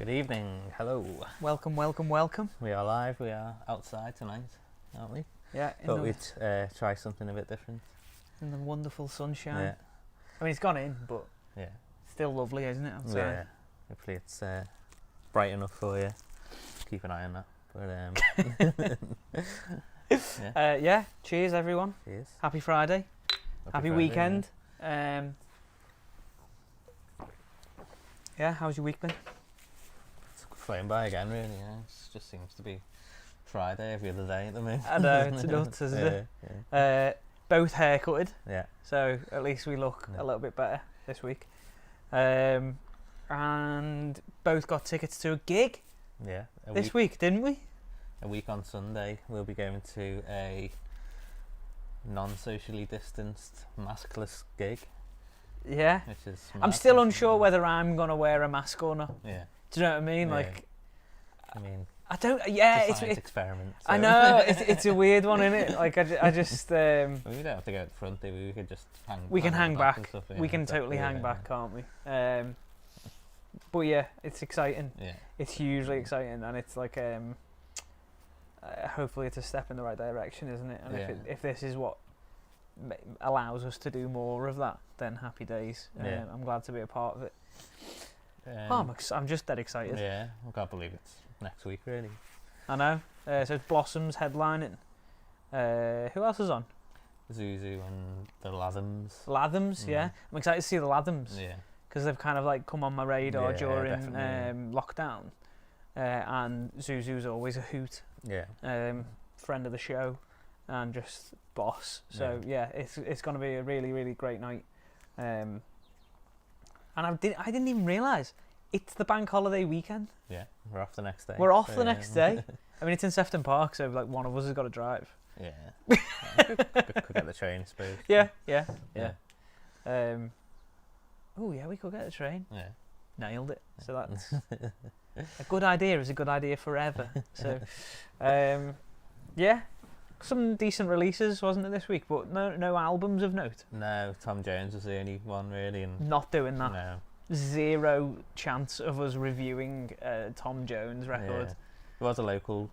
Good evening, hello. Welcome, welcome, welcome. We are live, we are outside tonight, aren't we? Yeah, Thought we'd try something a bit different. in the wonderful sunshine. Yeah, I mean, it's gone in, but yeah. still lovely, isn't it? Outside? Yeah, hopefully it's bright enough for you. Keep an eye on that. But Yeah, cheers everyone. cheers. Happy Friday. Happy Friday, weekend. Yeah, how's your week been? Yeah. It's flying by again, really. Yeah, it just seems to be Friday every other day at the moment. I know, it's nuts, isn't it? Yeah. Both haircutted, Yeah. so at least we look Yeah. a little bit better this week. And both got tickets to a gig Yeah. this week, didn't we? A week on Sunday, we'll be going to a non-socially distanced, maskless gig, Yeah. which is. I'm mad. still unsure whether I'm going to wear a mask or not. Yeah. Do you know what I mean? Yeah. Like, I mean, I don't. Yeah, it's a it's. science experiment. I so- know it's a weird one, isn't it? Like I just We don't have to go at the front, do we? We could just hang. we can at the hang back and back. stuff, We yeah, can exactly, totally hang yeah, back, can't we? But yeah, it's exciting. Yeah. It's hugely exciting, and it's like hopefully it's a step in the right direction, isn't it? And Yeah. if this is what allows us to do more of that, then happy days. Yeah. I'm glad to be a part of it. Um, I'm just dead excited. Yeah, I can't believe it's next week, really. I know. So it's Blossoms headlining. Who else is on? Zuzu and the Lathams. Lathams, yeah. I'm excited to see the Lathams Yeah. because they've kind of like come on my radar Yeah, during definitely. lockdown. And Zuzu's always a hoot. Yeah. Friend of the show and just boss. So yeah, it's going to be a really, really great night. And I didn't even realise it's the bank holiday weekend. Yeah. We're off the next day. We're off so, the next day. I mean, it's in Sefton Park, so like one of us has got to drive. Yeah. could get the train, I suppose. Yeah. Oh yeah, we could get the train. Yeah. Nailed it. So that's a good idea. Is a good idea forever. So, yeah, some decent releases, wasn't it, this week? But no albums of note. No, Tom Jones was the only one, really. And Not doing that. no. Zero chance of us reviewing Tom Jones record. Yeah. There was a local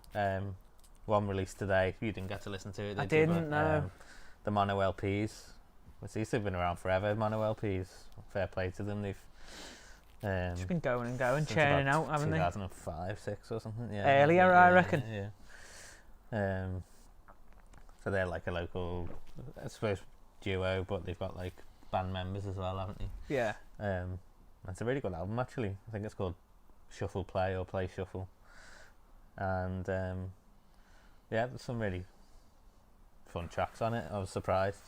one released today. You didn't get to listen to it, did I you? didn't, But, no. The Mono LPs. Which these have been around forever, Mono LPs. Fair play to them. They've Just been going and going, since churning about out, haven't they? 2005, 6 or something. Yeah. Earlier, I reckon. Yeah. So they're like a local, I suppose, duo, but they've got like band members as well, haven't they? Yeah. It's a really good album, actually. I think it's called Shuffle Play or Play Shuffle. And yeah, there's some really fun tracks on it. I was surprised.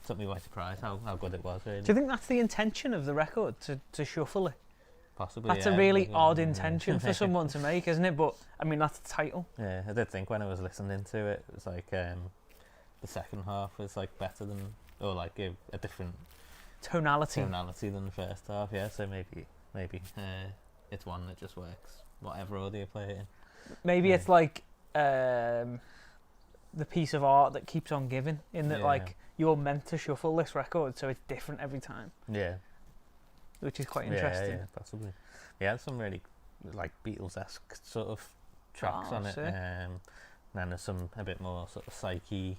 Took me by surprise how good it was, really. Do you think that's the intention of the record, to shuffle it? Possibly, That's yeah. a really Yeah. odd intention for someone to make, isn't it? But I mean, that's the title. Yeah, I did think when I was listening to it, it was like the second half was like better than, or like a different Tonality. than the first half. Yeah, so maybe it's one that just works whatever order you play it in. Maybe Yeah. it's like the piece of art that keeps on giving, in that Yeah. like you're meant to shuffle this record, so it's different every time, Yeah, which is quite interesting. Yeah, possibly. Yeah, some really like Beatles-esque sort of tracks Oh, on it. sick. And then there's some a bit more sort of psyche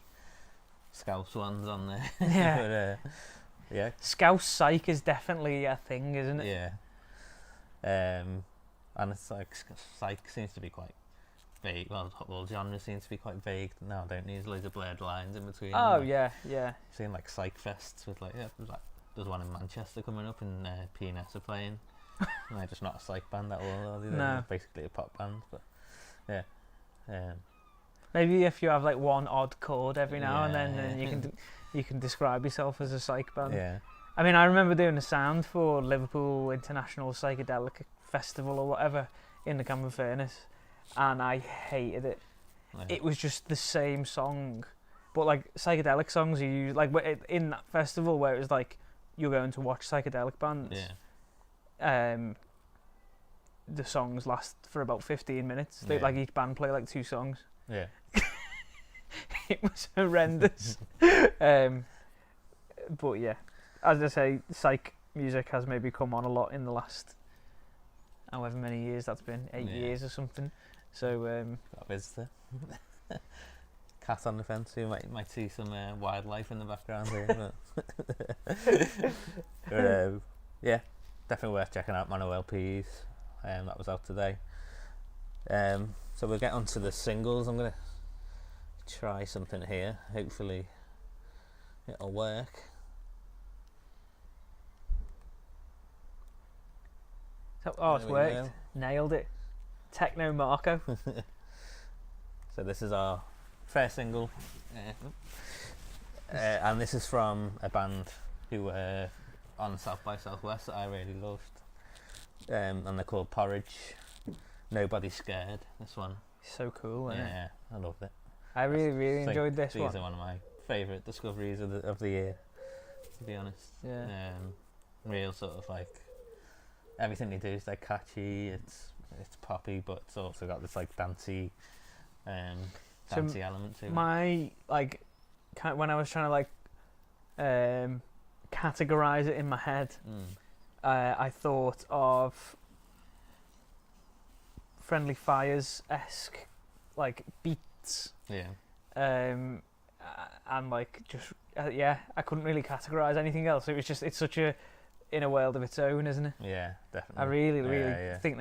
Scouse ones on there. Yeah. But, yeah, Scouse psych is definitely a thing, isn't it? yeah. And it's like psych seems to be quite vague. Well, all genres seems to be quite vague now, don't they? There's loads of blurred lines in between. Oh like, yeah. seeing like psych fests with like there's one in Manchester coming up and P&S are playing. And they're just not a psych band at all, are they? No. They're basically a pop band, but yeah. Maybe if you have like one odd chord every now and Yeah. then you can describe yourself as a psych band. Yeah. I mean, I remember doing a sound for Liverpool International Psychedelic Festival or whatever in the Camden Furnace, and I hated it. Yeah. It was just the same song, but like psychedelic songs are used like in that festival where it was like you're going to watch psychedelic bands. Yeah. The songs last for about 15 minutes. They Yeah. like each band play like 2 songs. Yeah. It was horrendous. But yeah, as I say, psych music has maybe come on a lot in the last however many years that's been, 8 Yeah. years or something. So Got a visitor. Cat on the fence. You might see some wildlife in the background here. But yeah, definitely worth checking out. Mono LPs. That was out today. So we'll get onto the singles. I'm gonna try something here. Hopefully, it'll work. so, it's There we worked. go. Nailed it. Techno Marco. So this is our first single, and this is from a band who were on South by Southwest that I really loved, and they're called Porridge. Nobody's Scared. This one, So cool, isn't it? yeah, I loved it. I really, really think enjoyed this These one. are one of my favourite discoveries of the year, to be honest. Yeah. Real sort of like everything they do is like catchy. It's poppy, but it's also got this like dancey So element to it. My when I was trying to categorize it in my head, I thought of Friendly Fires-esque like beats, Yeah. and I couldn't really categorize anything else. It was just, it's such a in a world of its own, isn't it? Yeah, definitely. I really Yeah. think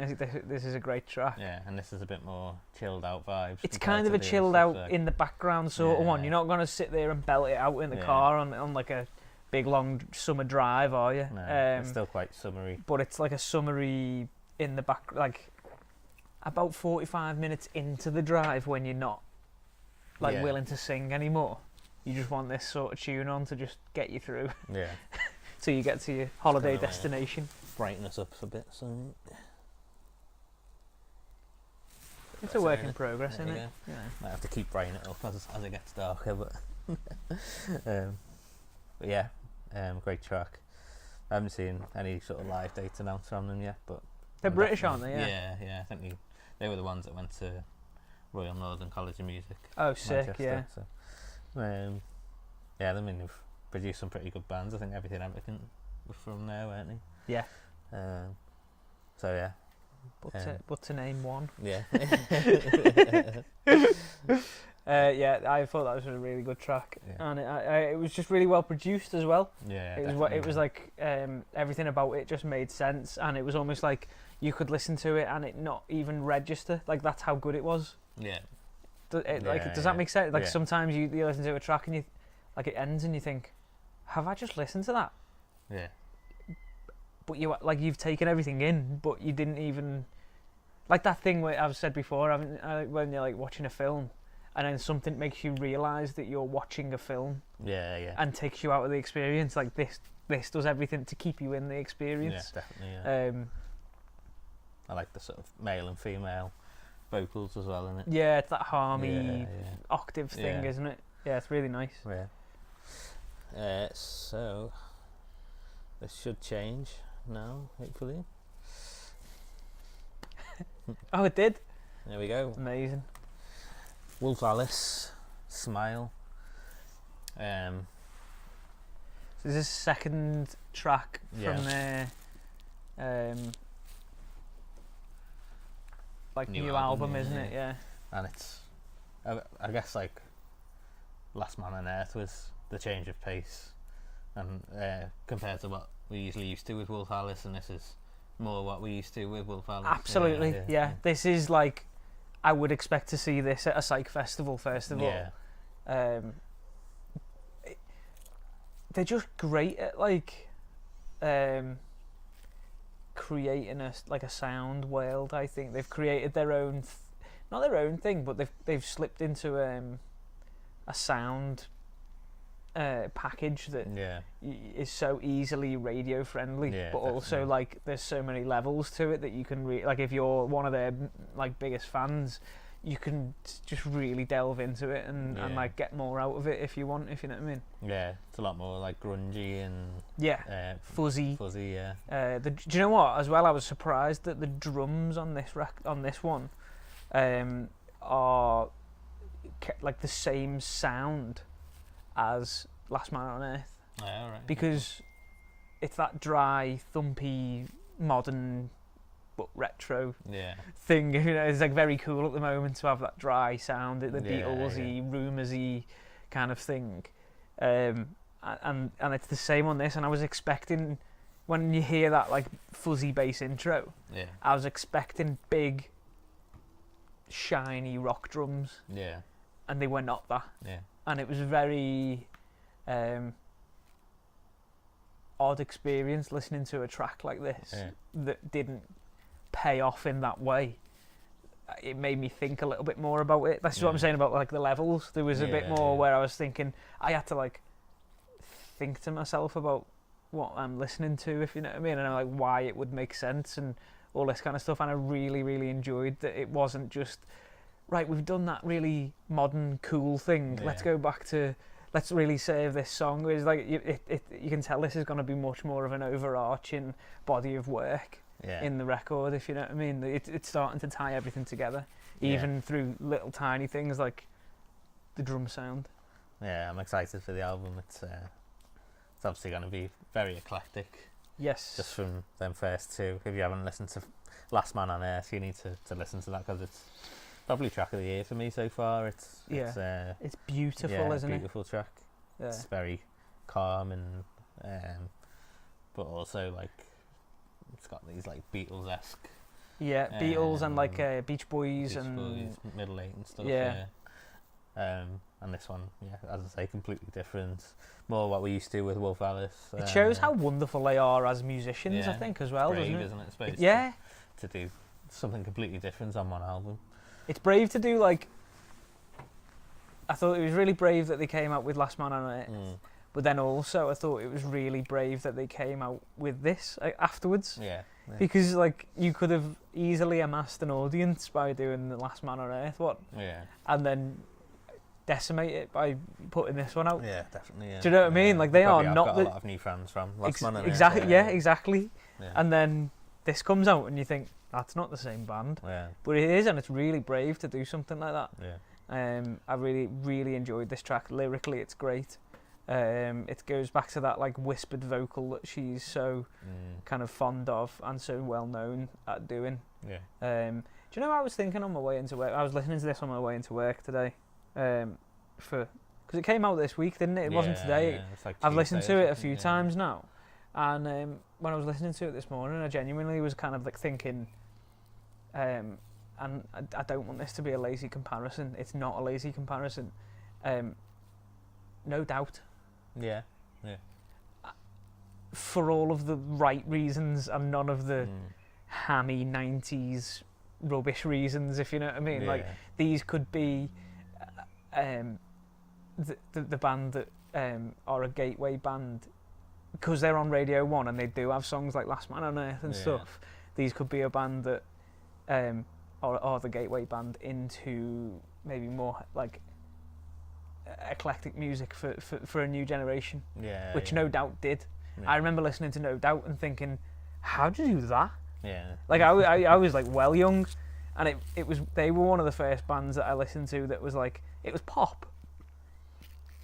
this is a great track. Yeah, and this is a bit more chilled out vibes. It's compared kind of to a the chilled other out stuff, in the background sort of one. Yeah. You're not going to sit there and belt it out in the Yeah. car on like a big long summer drive, are you? No, it's still quite summery. But it's like a summery in the back, like about 45 minutes into the drive when you're not Yeah. willing to sing anymore. You just want this sort of tune on to just get you through Yeah, till you get to your holiday kinda like- destination. brighten us up a bit. So It's a work in progress, There isn't you it? Yeah. might have to keep brightening it up as it gets darker, but but yeah, great track. I haven't seen any sort of live dates announced from them yet, but They're I'm British, definitely- aren't they? Yeah. Yeah. I think they were the ones that went to Royal Northern College of Music. Oh, sick, Manchester, yeah. So, yeah, I mean, they've produced some pretty good bands. I think Everything Everything was from there, weren't they? Yeah. So yeah, But to name one. yeah, Yeah, I thought that was a really good track, Yeah. and it was just really well produced as well. yeah. It was like everything about it just made sense, and it was almost like you could listen to it and it not even register. Like, that's how good it was. yeah, Does Yeah, that make sense? Like, yeah. sometimes you listen to a track and it ends and you think, have I just listened to that? yeah, But you've taken everything in, but you didn't even, like that thing where I've said before, when you're like watching a film and then something makes you realise that you're watching a film yeah. and takes you out of the experience. Like, this does everything to keep you in the Yeah, experience. definitely. Yeah. I like the sort of male and female vocals as well, innit? Yeah, it's that harmony Yeah, octave thing, Yeah. isn't it? Yeah, it's really nice. yeah. So this should change now, hopefully. Oh, it did? There we go. Amazing. Wolf Alice, Smile. So this is second track Yeah. from their New new album, album, yeah, isn't yeah. it? Yeah. And it's, I guess, like Last Man on Earth was the change of pace, and compared to what we usually used to with Wolf Alice, and this is more what we used to with Wolf Alice. Absolutely, yeah. This is like, I would expect to see this at a psych festival first of Yeah, all. They're just great at creating a sound world. I think they've created their own, not their own thing, but they've slipped into a sound package that yeah, is so easily radio friendly, Yeah, but also definitely. like there's so many levels to it that you can like, if you're one of their like biggest fans, you can just really delve into it and Yeah. like get more out of it if you want, if you know what I mean. yeah. It's a lot more like grungy and Yeah, fuzzy. fuzzy. Yeah, Do you know what? As well, I was surprised that the drums on this one are like the same sound as Last Man on Earth, all right. because it's that dry, thumpy, modern but retro Yeah. thing. You know, it's like very cool at the moment to have that dry sound, the Yeah, Beatlesy, Rumorsy kind of thing. And it's the same on this. And I was expecting, when you hear that like fuzzy bass intro, Yeah. I was expecting big, shiny rock drums, Yeah. and they were not that. Yeah. And it was a very odd experience listening to a track like this that didn't pay off in that way. It made me think a little bit more about it. That's what I'm saying about like the levels. There was a bit more where I was thinking, I had to like think to myself about what I'm listening to, if you know what I mean, and like why it would make sense and all this kind of stuff. And I really, really enjoyed that it wasn't just, right, we've done that really modern, cool thing. Let's go back to, let's really save this song. It's like you can tell this is going to be much more of an overarching body of work in the record, if you know what I mean. It's starting to tie everything together, even through little tiny things like the drum sound. Yeah, I'm excited for the album. It's obviously going to be very eclectic. Yes. Just from them first two. If you haven't listened to Last Man on Earth, you need to listen to that, because it's probably track of the year for me so far. It's beautiful, isn't it? Beautiful track. Yeah. It's very calm and but also like it's got these like Beatles-esque. Yeah, Beatles and like Beach Boys Beach and Boys, Middle Eight and stuff. Yeah. And this one, as I say, completely different. More what we used to with Wolf Alice. It shows how wonderful they are as musicians, I think, as well, brave, doesn't it? Isn't it? I suppose, yeah. To do something completely different on one album. It's brave to do, like, I thought it was really brave that they came out with Last Man on Earth, but then also I thought it was really brave that they came out with this afterwards. Yeah. Because, like, you could have easily amassed an audience by doing the Last Man on Earth one. Yeah. And then decimate it by putting this one out. Yeah, definitely. Yeah. Do you know what I mean? Like, they Probably are not got a lot of new fans from Last Man on Earth. Exactly. Yeah, exactly. Yeah. And then this comes out, and you think that's not the same band. Yeah. But it is, and it's really brave to do something like that. Yeah. I really, really enjoyed this track. Lyrically, it's great. It goes back to that like whispered vocal that she's so kind of fond of and so well known at doing. Yeah. Do you know what I was thinking on my way into work? I was listening to this on my way into work today. Because it came out this week, didn't it? It wasn't today. Yeah, it's like I've listened Tuesday to or it a few something, times now, and when I was listening to it this morning, I genuinely was kind of like thinking, and I don't want this to be a lazy comparison. It's not a lazy comparison. No Doubt. Yeah. Yeah. For all of the right reasons and none of the hammy 90s rubbish reasons, if you know what I mean. Yeah. Like, these could be the band that are a gateway band because they're on Radio 1 and they do have songs like Last Man on Earth and stuff. These could be a band that are the gateway band into maybe more like eclectic music for a new generation, which No Doubt did. I remember listening to No Doubt and thinking, how do you do that? Like I was like well young, and they were one of the first bands that I listened to that was like, it was pop,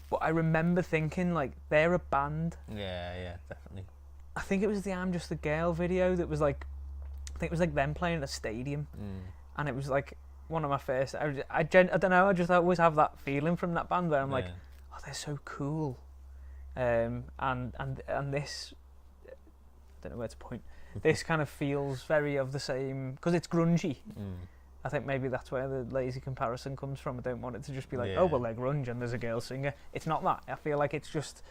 but I remember thinking like, they're a band. Yeah, definitely. I think it was the I'm Just a Girl video that was like, I think it was like them playing at a stadium, and it was like one of my first. I don't know. I just always have that feeling from that band where I'm like, oh, they're so cool, and this, I don't know where to point. This kind of feels very of the same because it's grungy. I think maybe that's where the lazy comparison comes from. I don't want it to just be like, oh well, they're grunge and there's a girl singer. It's not that. I feel like it's just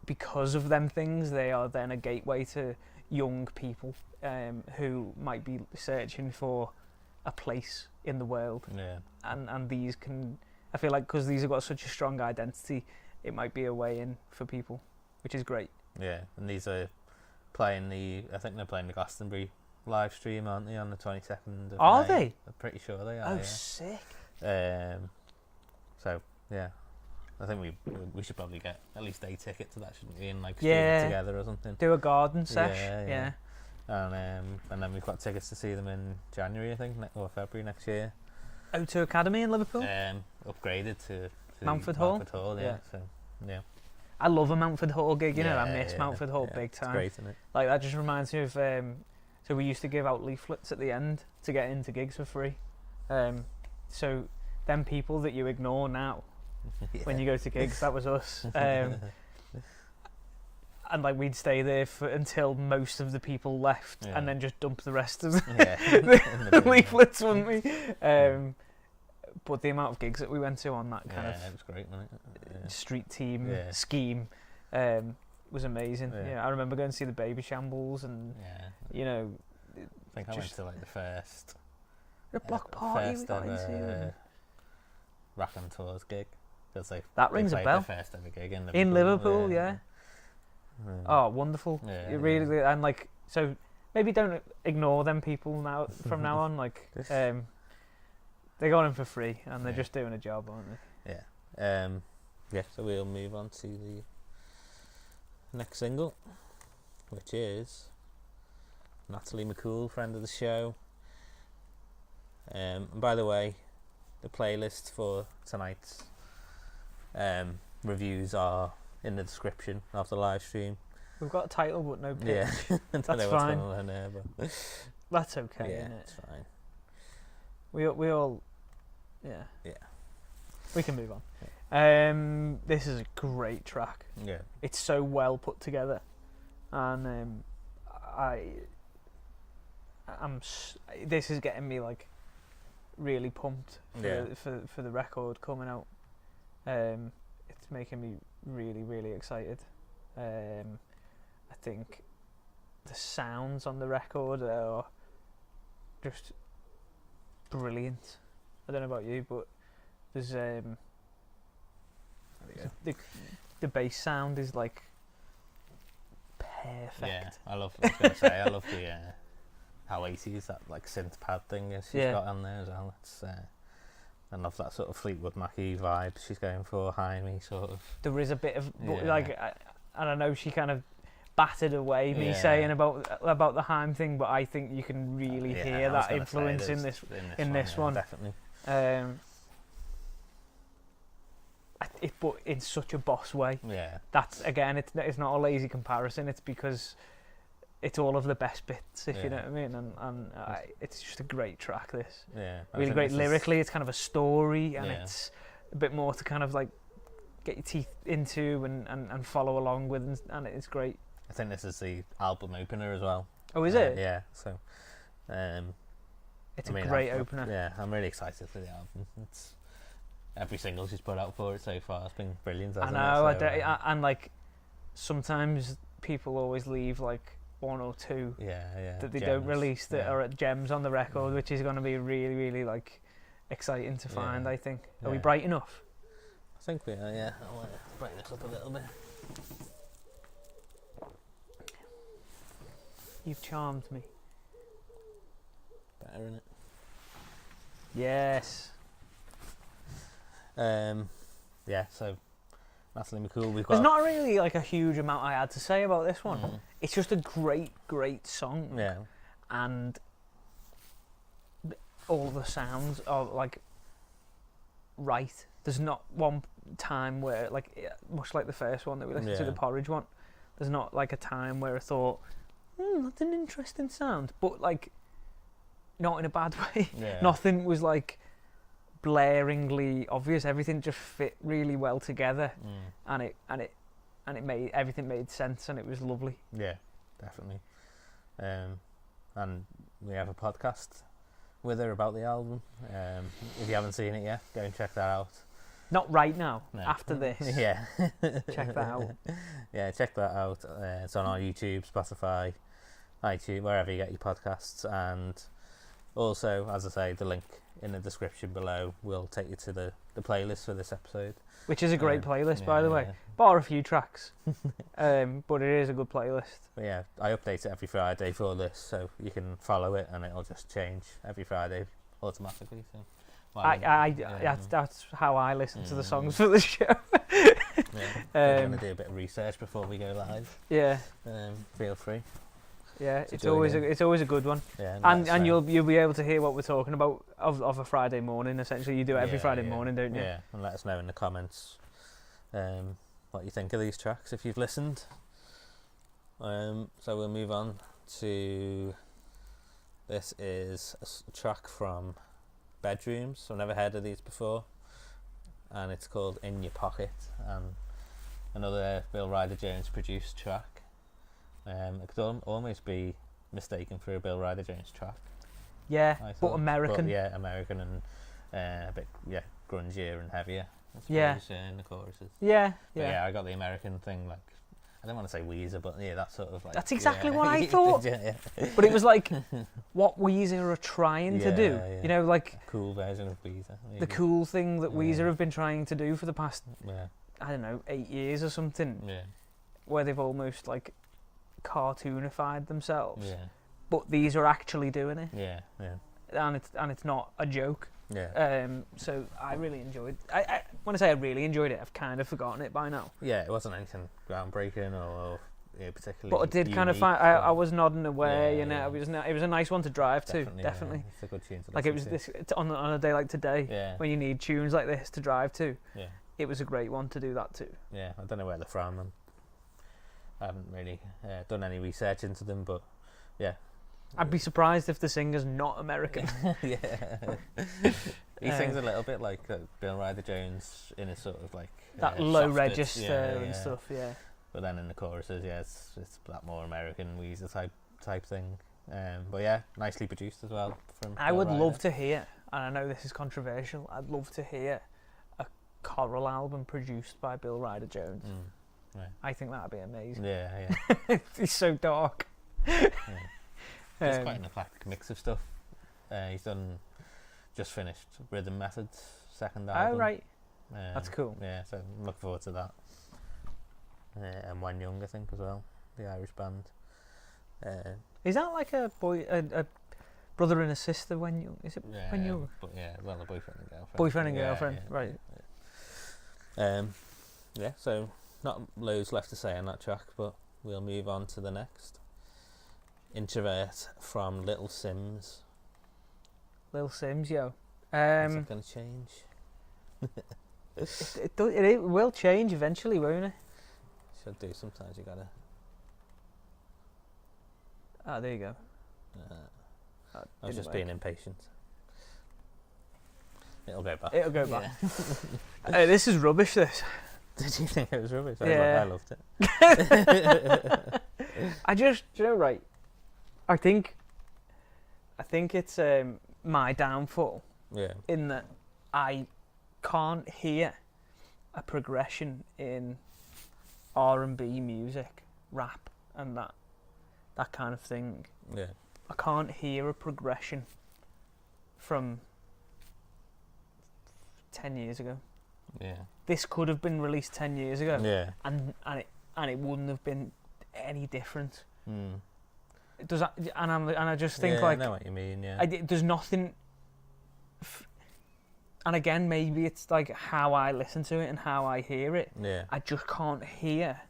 because of them things, they are then a gateway to young people who might be searching for a place in the world. And these can, I feel like, because these have got such a strong identity, it might be a way in for people, which is great. Yeah, and these are playing I think they're playing the Glastonbury live stream, aren't they, on the 22nd of Are May? they? I'm pretty sure they are. Oh, sick. So yeah, I think we should probably get at least a ticket to that, shouldn't we? And like stream it together or something. Do a garden sesh. Yeah. And then we've got tickets to see them in January, I think, or February next year. O2 Academy in Liverpool. Upgraded to Mountford Hall. Yeah. So yeah. I love a Mountford Hall gig. You know, I miss Mountford Hall big time. It's great, isn't it? Like, that just reminds me of So we used to give out leaflets at the end to get into gigs for free. So them people that you ignore now when you go to gigs, that was us. And like we'd stay there until most of the people left, and then just dump the rest of the leaflets, wouldn't we? But the amount of gigs that we went to on that kind of it was great, wasn't it? street team scheme was amazing. I remember going to see the Baby Shambles, and you know, I think I went to like the block party we first got into. Raconteurs gig. That rings a bell. The first ever gig in Liverpool, yeah. Oh, wonderful! Yeah, it really and like so. Maybe don't ignore them people now. From now on, like they got in for free, and they're just doing a job, aren't they? Yeah. So we'll move on to the next single, which is Natalie McCool, friend of the show. And by the way, the playlist for tonight's reviews are in the description of the live stream. We've got a title but no pitch. Yeah, that's know fine. What's going on there, but that's okay. Yeah, isn't it? it's fine. We all, Yeah. We can move on. This is a great track. Yeah. It's so well put together, and this is getting me like really pumped for the record coming out. It's making me really excited. I think the sounds on the record are just brilliant. I don't know about you, but there's the bass sound is like perfect. Yeah, I was gonna say I love the how 80s that like synth pad thing she's got on there as well. It's I love that sort of Fleetwood Mackie vibe she's going for, high me sort of. There is a bit of like I don't know, she kind of battered away me saying about the Haim thing, but I think you can really hear that influence in this one. Definitely. But in such a boss way. Yeah. That's again, it's not a lazy comparison. It's because it's all of the best bits, if you know what I mean. And it's just a great track. This. Yeah. Really great lyrically. It's kind of a story, and it's a bit more to kind of like get your teeth into and follow along with, and it's great. I think this is the album opener as well. Oh, is it? Yeah. So. It's a great opener. Yeah, I'm really excited for the album. It's every single she's put out for it so far. It's been brilliant. I know. And like sometimes people always leave like one or two that they don't release that are at gems on the record, which is going to be really like exciting to find. I think. Are we bright enough? I think we are. Yeah. I want to brighten this up a little bit. You've charmed me. Better, innit? Yes. Yeah, so Natalie McCool, we've got... There's not really like a huge amount I had to say about this one. It's just a great song. Yeah. And all the sounds are like right. There's not one time where, like, much like the first one that we listened to, the Porridge one, there's not like a time where I thought, that's an interesting sound. But like, not in a bad way. Yeah. Nothing was like blaringly obvious. Everything just fit really well together, and it made everything made sense, and it was lovely. Yeah, definitely. And we have a podcast with her about the album. If you haven't seen it yet, go and check that out. Not right now. No. After this. Yeah. Check that out. Yeah, check that out. It's on our YouTube, Spotify, iTunes, wherever you get your podcasts, and also, as I say, the link in the description below will take you to the playlist for this episode. Which is a great playlist, by the way. Bar a few tracks. But it is a good playlist. But yeah, I update it every Friday for this, so you can follow it and it'll just change every Friday automatically. So that's how I listen to the songs for the show. If you want to do a bit of research before we go live, feel free. Yeah, it's always a good one. Yeah, and you'll be able to hear what we're talking about of a Friday morning. Essentially, you do it every Friday morning, don't you? Yeah, and let us know in the comments what you think of these tracks if you've listened. So we'll move on to This is a track from Bedrooms. I've never heard of these before, and it's called In Your Pocket, and another Bill Ryder Jones produced track. It could almost be mistaken for a Bill Ryder Jones track. Yeah, I but thought. American. But, yeah, American and a bit grungier and heavier. I suppose, Yeah. in the choruses. Yeah, But yeah. yeah, I got the American thing, like, I don't want to say Weezer, but yeah, that sort of like. That's exactly yeah. what I thought. Yeah. But it was like what Weezer are trying to do. Yeah. You know, like A cool version of Weezer. Maybe. the cool thing that Yeah. Weezer have been trying to do for the past, Yeah. I don't know, 8 years or something, Yeah. where they've almost like cartoonified themselves. Yeah. But these are actually doing it, Yeah. Yeah. and it's not a joke. Yeah. So I really enjoyed. I when I say I really enjoyed it, I've kind of forgotten it by now. Yeah, it wasn't anything groundbreaking or particularly. But I did kind of unique, find I was nodding away, Yeah, and yeah. it was a nice one to drive to. Definitely. Yeah, it's a good tune to Like it was listen to. this on a day like today, Yeah. when you need tunes like this to drive to. Yeah. It was a great one to do that to. Yeah. I don't know where they're from. I haven't really done any research into them, but yeah. I'd be surprised if the singer's not American. Yeah. He sings a little bit like Bill Ryder Jones in a sort of like That low softer, register and stuff, yeah. But then in the choruses, yeah, it's that more American Weezer type thing. But yeah, nicely produced as well. From I Bill would Ryder. love to hear, and I know this is controversial, I'd love to hear a choral album produced by Bill Ryder Jones. Right. I think that'd be amazing. Yeah. He's so dark. Yeah. There's Um, quite an eclectic mix of stuff. He's just finished Rhythm Methods' second album. Oh, right. Um, That's cool. Yeah, so I'm looking forward to that. And When Young, I think, as well, the Irish band. Is that like a brother and a sister when you? Is it Yeah, when you? But yeah, well, a boyfriend and girlfriend. Boyfriend and Yeah, girlfriend, yeah, right? Yeah, so not loads left to say on that track, but we'll move on to the next. Introvert from Little Sims. Little Sims, yo. Is that going to change? It will change eventually, won't it? Should do. Sometimes you gotta. Ah, there you go. I was just being impatient. It'll go back. It'll go back. Hey, this is rubbish. This. Did you think it was rubbish? Yeah. I loved it. I just, you know, right. I think it's my downfall Yeah. in that I can't hear a progression in R&B music, rap, and that kind of thing. Yeah. I can't hear a progression from 10 years ago. Yeah. This could have been released 10 years ago, Yeah. and it wouldn't have been any different. Mm. Does that, and I just think, yeah, like, I know what you mean. Yeah. there's nothing. And again, maybe it's like how I listen to it and how I hear it. Yeah. I just can't hear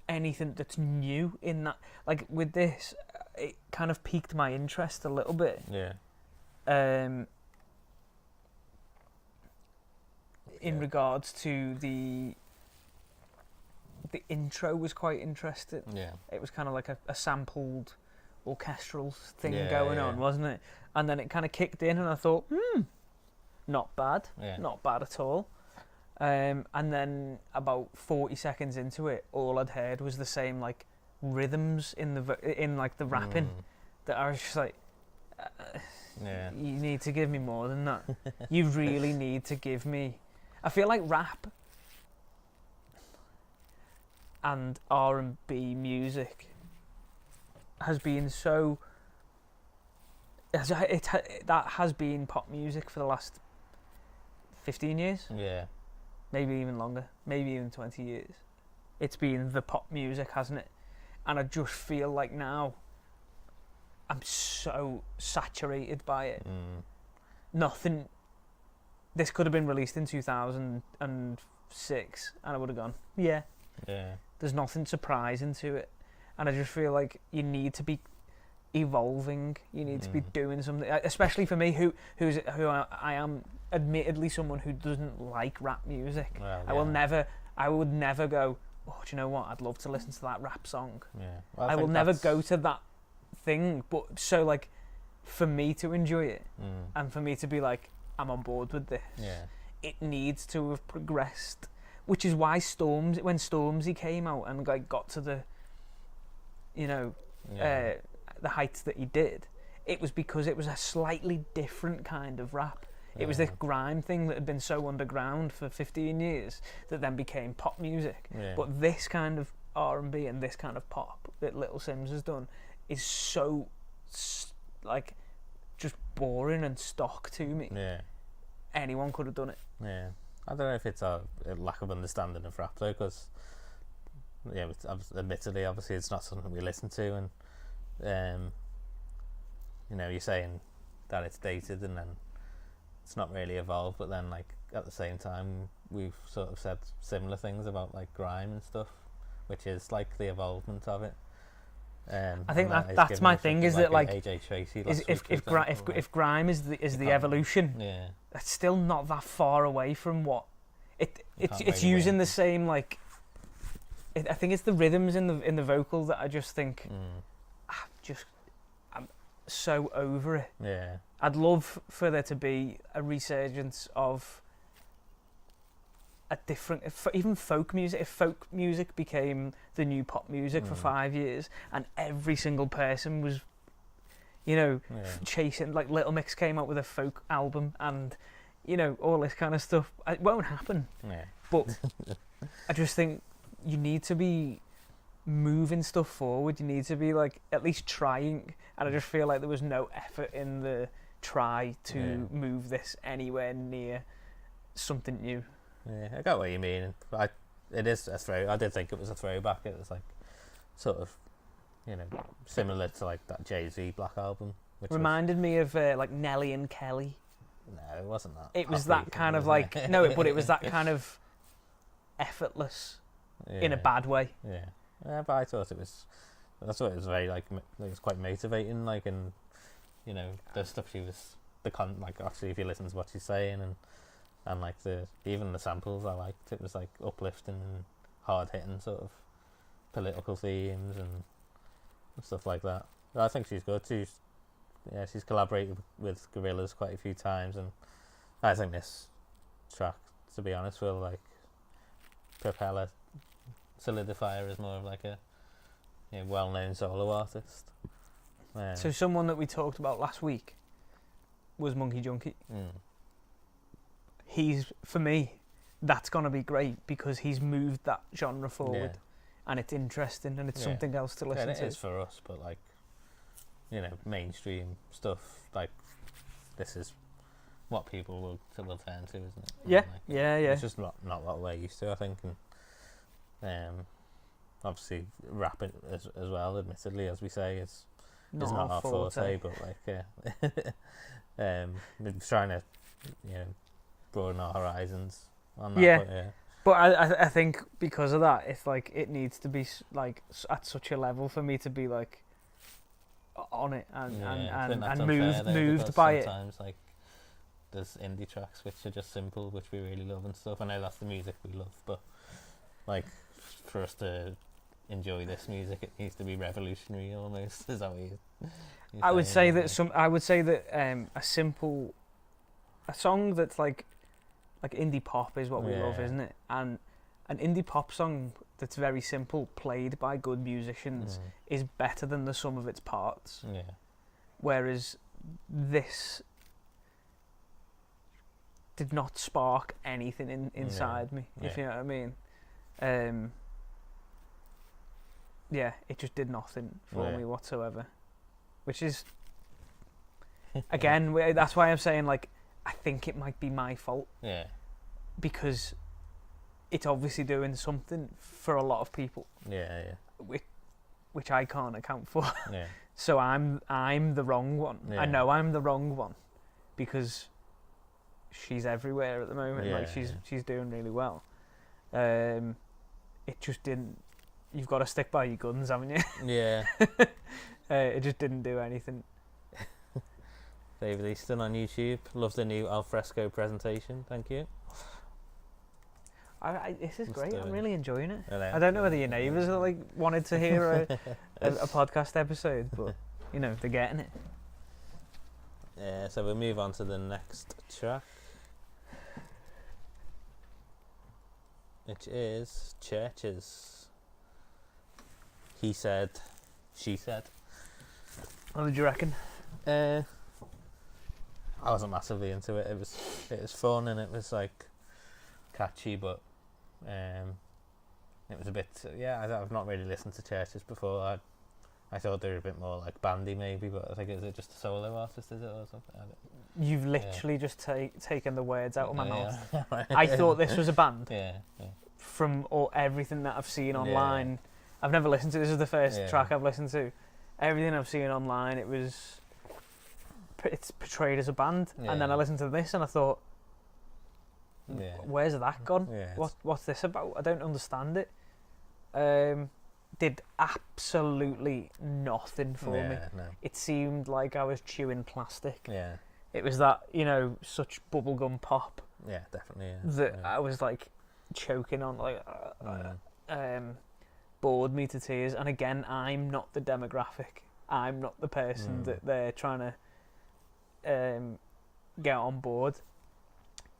anything that's new in that. Like with this, it kind of piqued my interest a little bit. Yeah. In Yeah. regards to the intro was quite interesting. Yeah. It was kind of like a sampled orchestral thing Yeah, going yeah. on, wasn't it? And then it kind of kicked in, and I thought, not bad, Yeah. not bad at all. And then about 40 seconds into it, all I'd heard was the same like rhythms in the rapping that I was just like, Yeah. you need to give me more than that. You really need to give me. I feel like rap and R&B music has been so. That has been pop music for the last 15 years, Yeah. maybe even longer, maybe even 20 years. It's been the pop music, hasn't it? And I just feel like now I'm so saturated by it. Nothing. This could have been released in 2006, and I would have gone, yeah. Yeah. There's nothing surprising to it, and I just feel like you need to be evolving. You need to be doing something, especially for me, who I am admittedly someone who doesn't like rap music. Well, I would never go, oh, do you know what? I'd love to listen to that rap song. Yeah. Well, I will think never that's- go to that thing. But so like, for me to enjoy it Mm. and for me to be like, I'm on board with this, Yeah. it needs to have progressed. Which is why when Stormzy came out and like got to the, you know, Yeah. the heights that he did, it was because it was a slightly different kind of rap. It was this grime thing that had been so underground for 15 years that then became pop music. Yeah. But this kind of R&B and this kind of pop that Little Sims has done is so like just boring and stock to me. Yeah. Anyone could have done it. Yeah. I don't know if it's a lack of understanding of rap though, because admittedly, obviously, it's not something we listen to, and you know, you're saying that it's dated, and then it's not really evolved. But then, like at the same time, we've sort of said similar things about like grime and stuff, which is like the evolvement of it. I think that's my thing. Is that like AJ Tracy? If grime is the evolution, yeah, that's still not that far away from what it's really using win. the same like. I think it's the rhythms in the vocal that I just think I'm so over it. Yeah, I'd love for there to be a resurgence of a different, even folk music. If folk music became the new pop music for 5 years, and every single person was, you know, chasing, like Little Mix came out with a folk album, and you know, all this kind of stuff, it won't happen. Yeah. But I just think you need to be moving stuff forward. You need to be like at least trying, and I just feel like there was no effort in the try to move this anywhere near something new. Yeah, I got what you mean. It is a throw. I did think it was a throwback. It was like sort of, you know, similar to like that Jay-Z Black album. Which reminded me of like Nelly and Kelly. No, it wasn't that. It was that kind of like but it was that kind of effortless in a bad way. Yeah, but I thought it was. I thought it was very like it was quite motivating. Like, and you know, the stuff she was like actually if you listen to what she's saying and like even the samples I liked. It was like uplifting and hard hitting sort of political themes and stuff like that. But I think she's good. She's collaborated with Gorillaz quite a few times, and I think this track, to be honest, will like propel her, solidify her as more of like a well-known solo artist. So someone that we talked about last week was Monkey Junkie. He's, for me, that's going to be great because he's moved that genre forward, and it's interesting and it's something else to listen to. It is for us, but like, you know, mainstream stuff, like this is what people will turn to, isn't it? Yeah, like, yeah. It's just not what we're used to, I think, and obviously rap as well. Admittedly, as we say, is not our forte, but like, we're trying to, you know, broaden our horizons on that. But I think because of that, it's like it needs to be like at such a level for me to be like on it and moved by it. Sometimes like there's indie tracks which are just simple, which we really love and stuff. I know that's the music we love, but like for us to enjoy this music, it needs to be revolutionary almost. Is that what you I would say that a song that's like indie pop is what we love, isn't it? And an indie pop song that's very simple, played by good musicians, is better than the sum of its parts. Yeah. Whereas this did not spark anything inside me, if you know what I mean. It just did nothing for me whatsoever. Which is, again, that's why I'm saying, like, I think it might be my fault. Yeah. Because it's obviously doing something for a lot of people. Yeah. Which I can't account for. Yeah. So I'm the wrong one. Yeah. I know I'm the wrong one because she's everywhere at the moment. Yeah, like she's doing really well. It just didn't. You've got to stick by your guns, haven't you? Yeah. It just didn't do anything. David Easton on YouTube. Love the new alfresco presentation. Thank you. This is great. I'm really enjoying it. Hello. I don't know whether your neighbours are like wanted to hear a podcast episode, but you know they're getting it. So we'll move on to the next track, which is Churches. He said, she said. What did you reckon? I wasn't massively into it. It was fun and it was like catchy, but it was a bit. I've not really listened to Churches before. I thought they were a bit more like bandy maybe, but I think is it just a solo artist, is it, or something? You've literally just taken the words out of my mouth. Right. I thought this was a band. Yeah. From everything that I've seen online. I've never listened to this. Is the first track I've listened to. Everything I've seen online, it's portrayed as a band, and then I listened to this and I thought, where's that gone? What's this about? I don't understand it. Did absolutely nothing for me. No. It seemed like I was chewing plastic. Yeah. It was that, such bubblegum pop. Yeah, definitely. That I was like choking on, like, bored me to tears. And again, I'm not the demographic. I'm not the person that they're trying to get on board.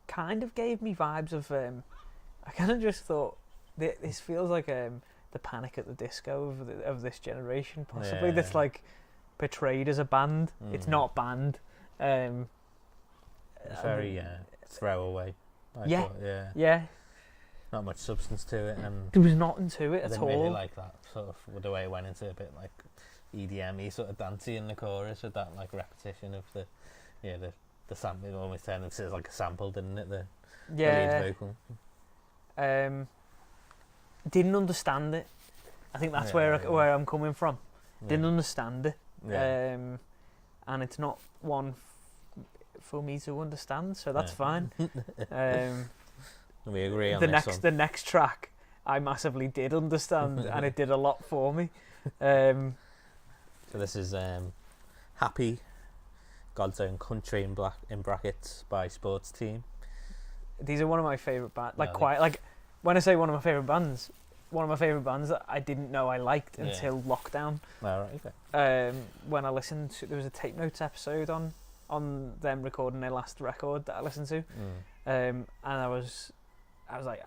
Kind of gave me vibes of. I kind of just thought this feels like the Panic at the Disco of this generation, possibly. That's like portrayed as a band. It's not band. It's very throwaway. Yeah. Thought, yeah. Not much substance to it, and there was nothing to it I at didn't all. really like that sort of the way it went into a bit like EDM-y sort of dancey in the chorus with that like repetition of the sample. It almost turned into like a sample, didn't it? The lead vocal. Didn't understand it. I think that's where I'm coming from. Didn't understand it. And it's not one for me to understand, so that's fine. We agree on this one. The next track I massively did understand, and it did a lot for me. So this is Happy, God's Own Country in brackets by Sports Team. These are one of my favourite bands. When I say one of my favourite bands that I didn't know I liked until lockdown. Oh, right, okay. When I listened to, there was a Tape Notes episode on them recording their last record that I listened to, and I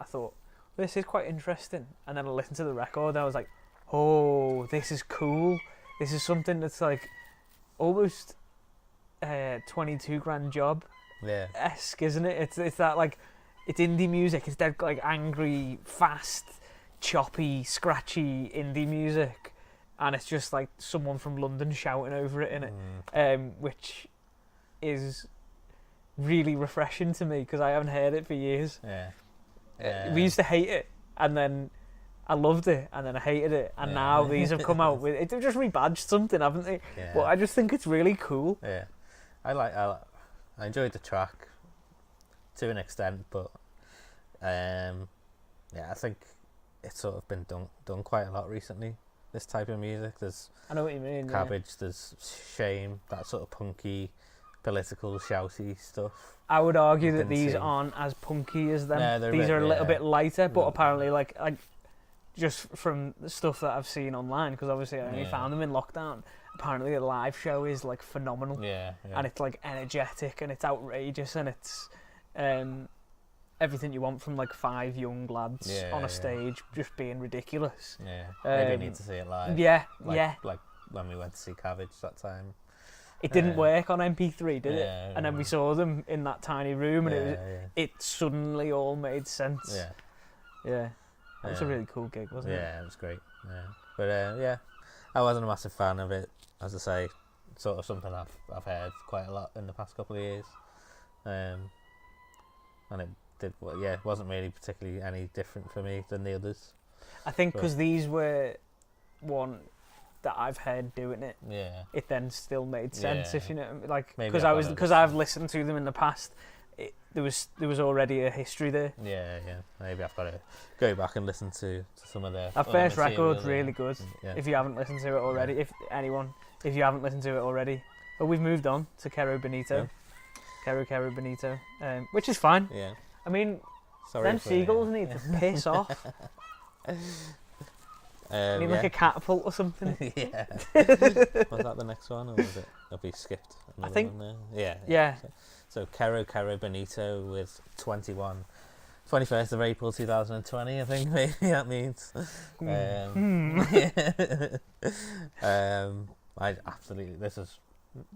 thought this is quite interesting, and then I listened to the record and I was like, oh, this is cool. This is something that's like almost 22 Grand Job esque, isn't it? It's that like, it's indie music. It's that like angry, fast, choppy, scratchy indie music, and it's just like someone from London shouting over it, innit? Which is really refreshing to me because I haven't heard it for years. We used to hate it, and then I loved it, and then I hated it, and now these have come out with it. They've just rebadged something, haven't they? But I just think it's really cool. I enjoyed the track to an extent, but I think it's sort of been done quite a lot recently. This type of music. I know what you mean. Cabbage. There's Shame. That sort of punky, political, shouty stuff. I would argue that these aren't as punky as them. No, these are a little bit lighter, but apparently, like just from the stuff that I've seen online, because obviously I only found them in lockdown. Apparently, the live show is like phenomenal. And it's like energetic and it's outrageous and it's everything you want from like 5 young lads on a stage just being ridiculous. Maybe I need to see it live. Like when we went to see Cabbage that time. It didn't work on MP3, did it? And then we saw them in that tiny room, and it suddenly all made sense. That was a really cool gig, wasn't it? Yeah, it was great. But I wasn't a massive fan of it. As I say, sort of something I've heard quite a lot in the past couple of years, and it it wasn't really particularly any different for me than the others. I think because these were one that I've heard doing it, it then still made sense. If you know, like, because I've listened to them in the past, there was already a history there. Maybe I've got to go back and listen to some of their. That first record's really good. If you haven't listened to it already, if you haven't listened to it already, but we've moved on to Quero Bonito, Quero Bonito, which is fine. I mean, them seagulls need to piss off. Need like a catapult or something. Yeah. Was that the next one, or was it? Have we skipped another think- one there? Yeah. Yeah. So Caro Benito with 21st of April 2020, I think maybe that means. I absolutely, this is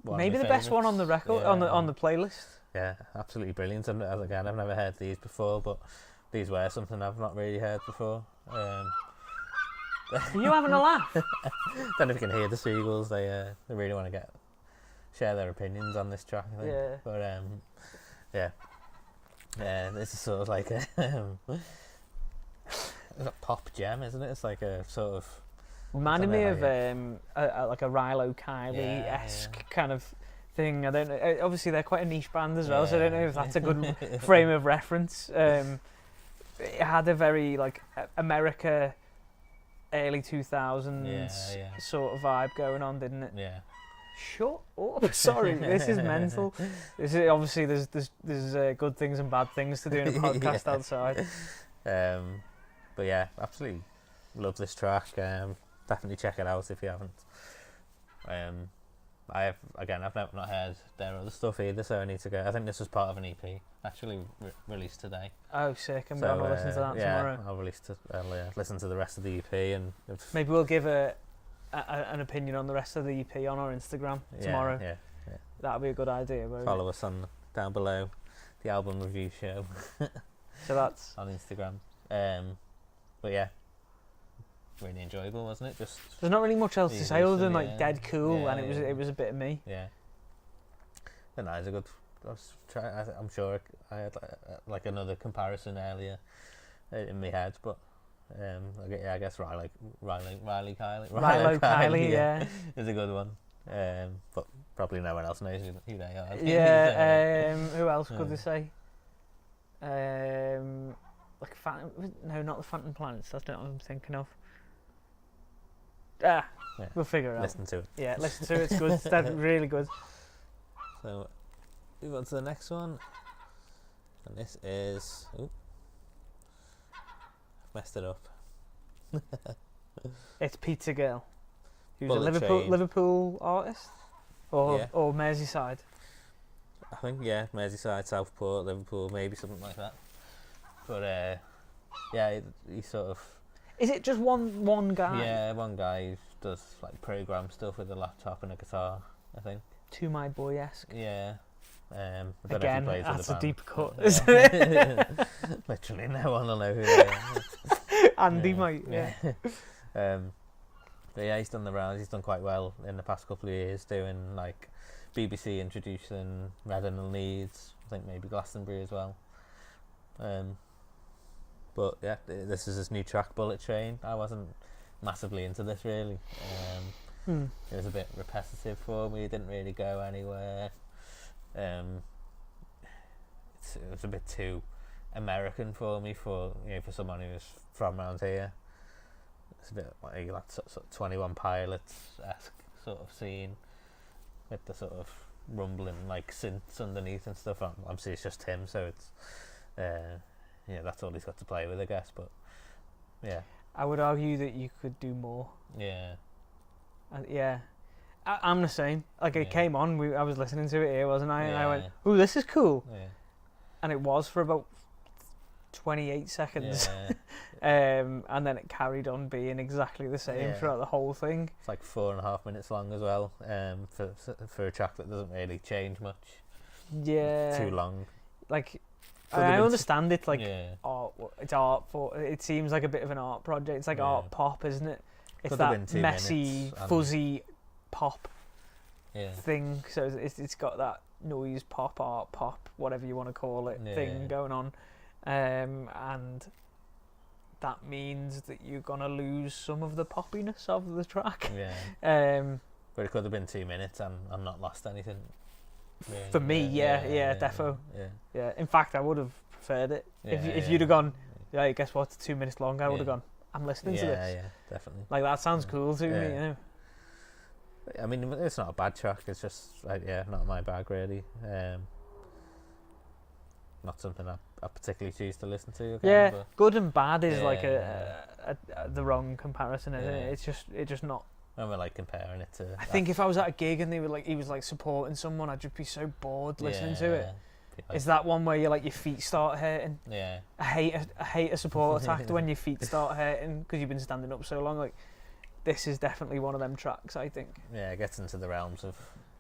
one Maybe of the my best one on the record, Yeah. on the playlist. Yeah, absolutely brilliant. And again, I've never heard these before, but these were something I've not really heard before. Are you having a laugh? Don't know if you can hear the seagulls. They really want to share their opinions on this track, I think. Yeah. But yeah, this is sort of like a it's a pop gem, isn't it? It's like a sort of Reminded me of Yeah. like a Rilo Kiley-esque kind of thing. I don't know. Obviously, they're quite a niche band as well, so I don't know if that's a good frame of reference. It had a very like America early 2000s Yeah. sort of vibe going on, didn't it? Yeah. Shut up! Sorry, this is mental. This is obviously there's good things and bad things to do in a podcast Yeah. outside. But yeah, absolutely love this track. Definitely check it out if you haven't. I've not heard their other stuff either, so I need to go. I think this was part of an EP actually released today. Oh, sick! I'm gonna listen to that tomorrow. I'll listen to the rest of the EP and Maybe we'll give an opinion on the rest of the EP on our Instagram tomorrow. Yeah. That'll be a good idea. won't it? Follow us down below the album review show So that's on Instagram. But yeah, really enjoyable, wasn't it? Just there's not really much else to Easy say other than listen, like yeah. dead cool, Yeah, and it was a bit of me. yeah. But no, it's a good. I'm sure I had like another comparison earlier in my head, but I guess Riley Kiley. Rilo Kiley, yeah. is a good one. But probably no one else knows who they are. Yeah. Who else could they say? Like no, not the Phantom Planets. That's not what I'm thinking of. Yeah. We'll figure it out. Listen to it. Yeah, listen to it. It's good. It's definitely really good. So move on to the next one, and this is messed it up. It's Pizza Girl, who's Bullet a Train. Liverpool artist, or Yeah. or Merseyside. I think Merseyside, Southport, Liverpool, maybe something like that. But he sort of Is it just one guy? yeah, one guy who does like program stuff with a laptop and a guitar, I think. To My Boy-esque. Yeah. I don't Again, know if he plays that's with a the deep cut, band. isn't it? Literally no one will know who they are. Andy might, yeah. But yeah, he's done the rounds. He's done quite well in the past couple of years, doing like BBC introducing Reading and Leeds. I think maybe Glastonbury as well. But yeah, this is his new track, Bullet Train. I wasn't massively into this really. It was a bit repetitive for me. It didn't really go anywhere. It was a bit too American for me for someone who's from around here. It's a bit like that sort of 21 Pilots-esque sort of scene with the sort of rumbling like synths underneath and stuff. Obviously it's just him, so it's that's all he's got to play with, I guess. But yeah, I would argue that you could do more. yeah, Yeah. I'm the same. Like it Yeah. came on, I was listening to it here, wasn't I? And I went, Yeah. "Ooh, this is cool," yeah, and it was for about 28 seconds. yeah. And then it carried on being exactly the same Yeah. throughout the whole thing. It's like 4.5 minutes long as well. For a track that doesn't really change much. Yeah. Too long. Like, Could have I been understand it. Like, yeah. art. It's art for. It seems like a bit of an art project. It's like Yeah. art pop, isn't it? It's Could have been that 2 messy, minutes and- fuzzy pop Yeah. thing. So it's got that noise pop, art pop, whatever you want to call it, Yeah. thing going on, and that means that you're gonna lose some of the poppiness of the track. Yeah. But it could have been 2 minutes and not lost anything. Really. For me, yeah, defo. Yeah. Yeah. In fact, I would have preferred it if you'd have gone. Yeah, guess what? It's 2 minutes long. I would have Yeah. gone. I'm listening to Yeah, this. yeah, definitely. Like that sounds cool to me. Yeah. You know. I mean, it's not a bad track. It's just like, not my bag really. Not something I particularly choose to listen to. Again, Yeah, but good and bad is like Yeah. a the wrong comparison, isn't it? It's just not. When we're like comparing it to. I think if I was at a gig and he was like supporting someone, I'd just be so bored listening to it. Like, is that one where you're like your feet start hurting? Yeah. I hate a support act when your feet start hurting because you've been standing up so long. Like, this is definitely one of them tracks, I think. Yeah, it gets into the realms of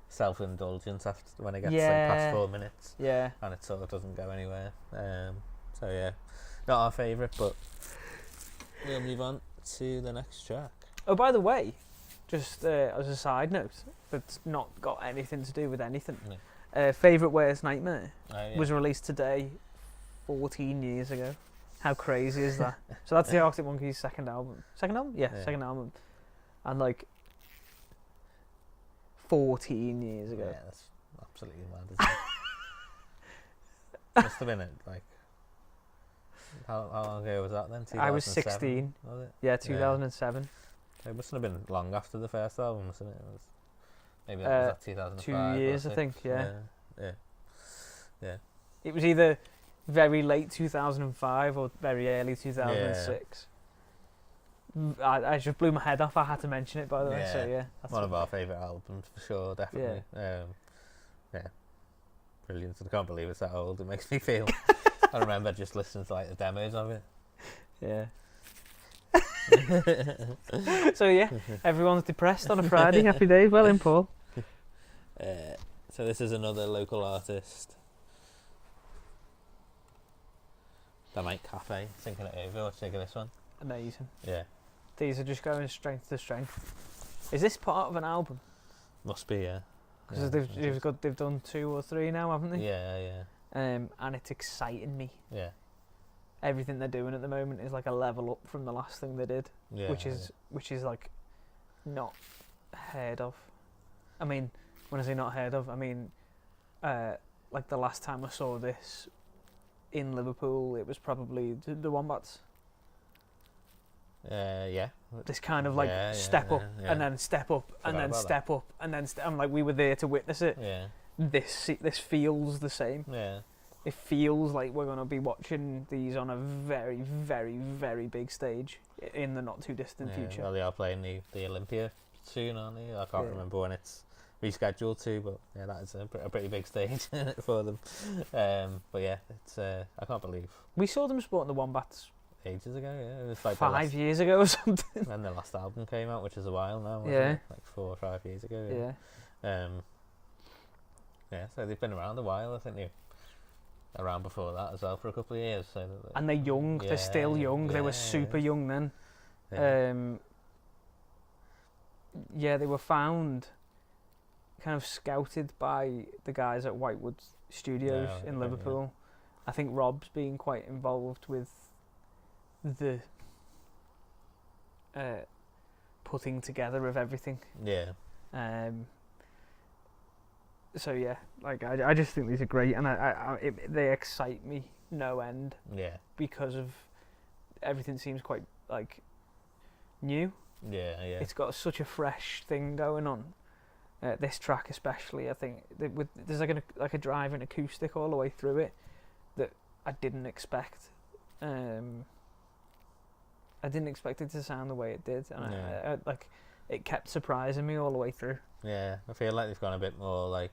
self-indulgence after when it gets Yeah. like past 4 minutes. Yeah. And it sort of doesn't go anywhere. So yeah, not our favourite, but we'll move on to the next track. Oh, by the way, just as a side note, that's not got anything to do with anything. No. Favourite Worst Nightmare Oh, yeah. was released today, 14 years ago. How crazy is that? So that's the Arctic Monkeys' second album. Second album? Yeah, second album. And like 14 years ago. Yeah, that's absolutely mad, isn't it? Must have been it, like, how long ago was that then? 2007? I was 16. Was it? Yeah, 2007. It mustn't have been long after the first album, mustn't it? Maybe that was 2005. 2 years, I think, yeah. Yeah. It was either very late 2005 or very early 2006. I just blew my head off. I had to mention it, by the way. So yeah, that's one of our favourite albums for sure, definitely. Yeah, brilliant. I can't believe it's that old. It makes me feel. I remember just listening to like the demos of it. Yeah. So yeah, everyone's depressed on a Friday. Happy days. Well in, Paul. So this is another local artist. The Night Cafe, thinking it over. What's think of this one? Amazing. Yeah. These are just going strength to strength. Is this part of an album? Must be, yeah. Because they've done 2 or 3 now, haven't they? Yeah. And it's exciting me. Yeah. Everything they're doing at the moment is like a level up from the last thing they did, which is like not heard of. I mean, when I say not heard of, I mean like the last time I saw this in Liverpool, it was probably the Wombats. Yeah. This kind of like step up and then step up and then step up and then I'm like, we were there to witness it. Yeah. This feels the same. Yeah. It feels like we're going to be watching these on a very, very, very big stage in the not too distant future. Well, they are playing the Olympia soon, aren't they? I can't remember when it's rescheduled to, but yeah, that is a pretty big stage for them. But yeah, it's I can't believe we saw them supporting the Wombats ages ago. Yeah, it was like 5 years ago or something. When the last album came out, which is a while now. Wasn't it? Like 4 or 5 years ago. Yeah. So they've been around a while. I think they're around before that as well for a couple of years. So and they're young. They're still young. They were super young then. They were found, kind of scouted by the guys at Whitewood Studios in Liverpool. I think Rob's been quite involved with the putting together of everything. Yeah. So yeah, like I just think these are great, and they excite me no end. Yeah. Because of everything seems quite like new. Yeah. It's got such a fresh thing going on. This track especially, I think there's like a driving acoustic all the way through it that I didn't expect. I didn't expect it to sound the way it did, and I like it kept surprising me all the way through. Yeah, I feel like they've gone a bit more like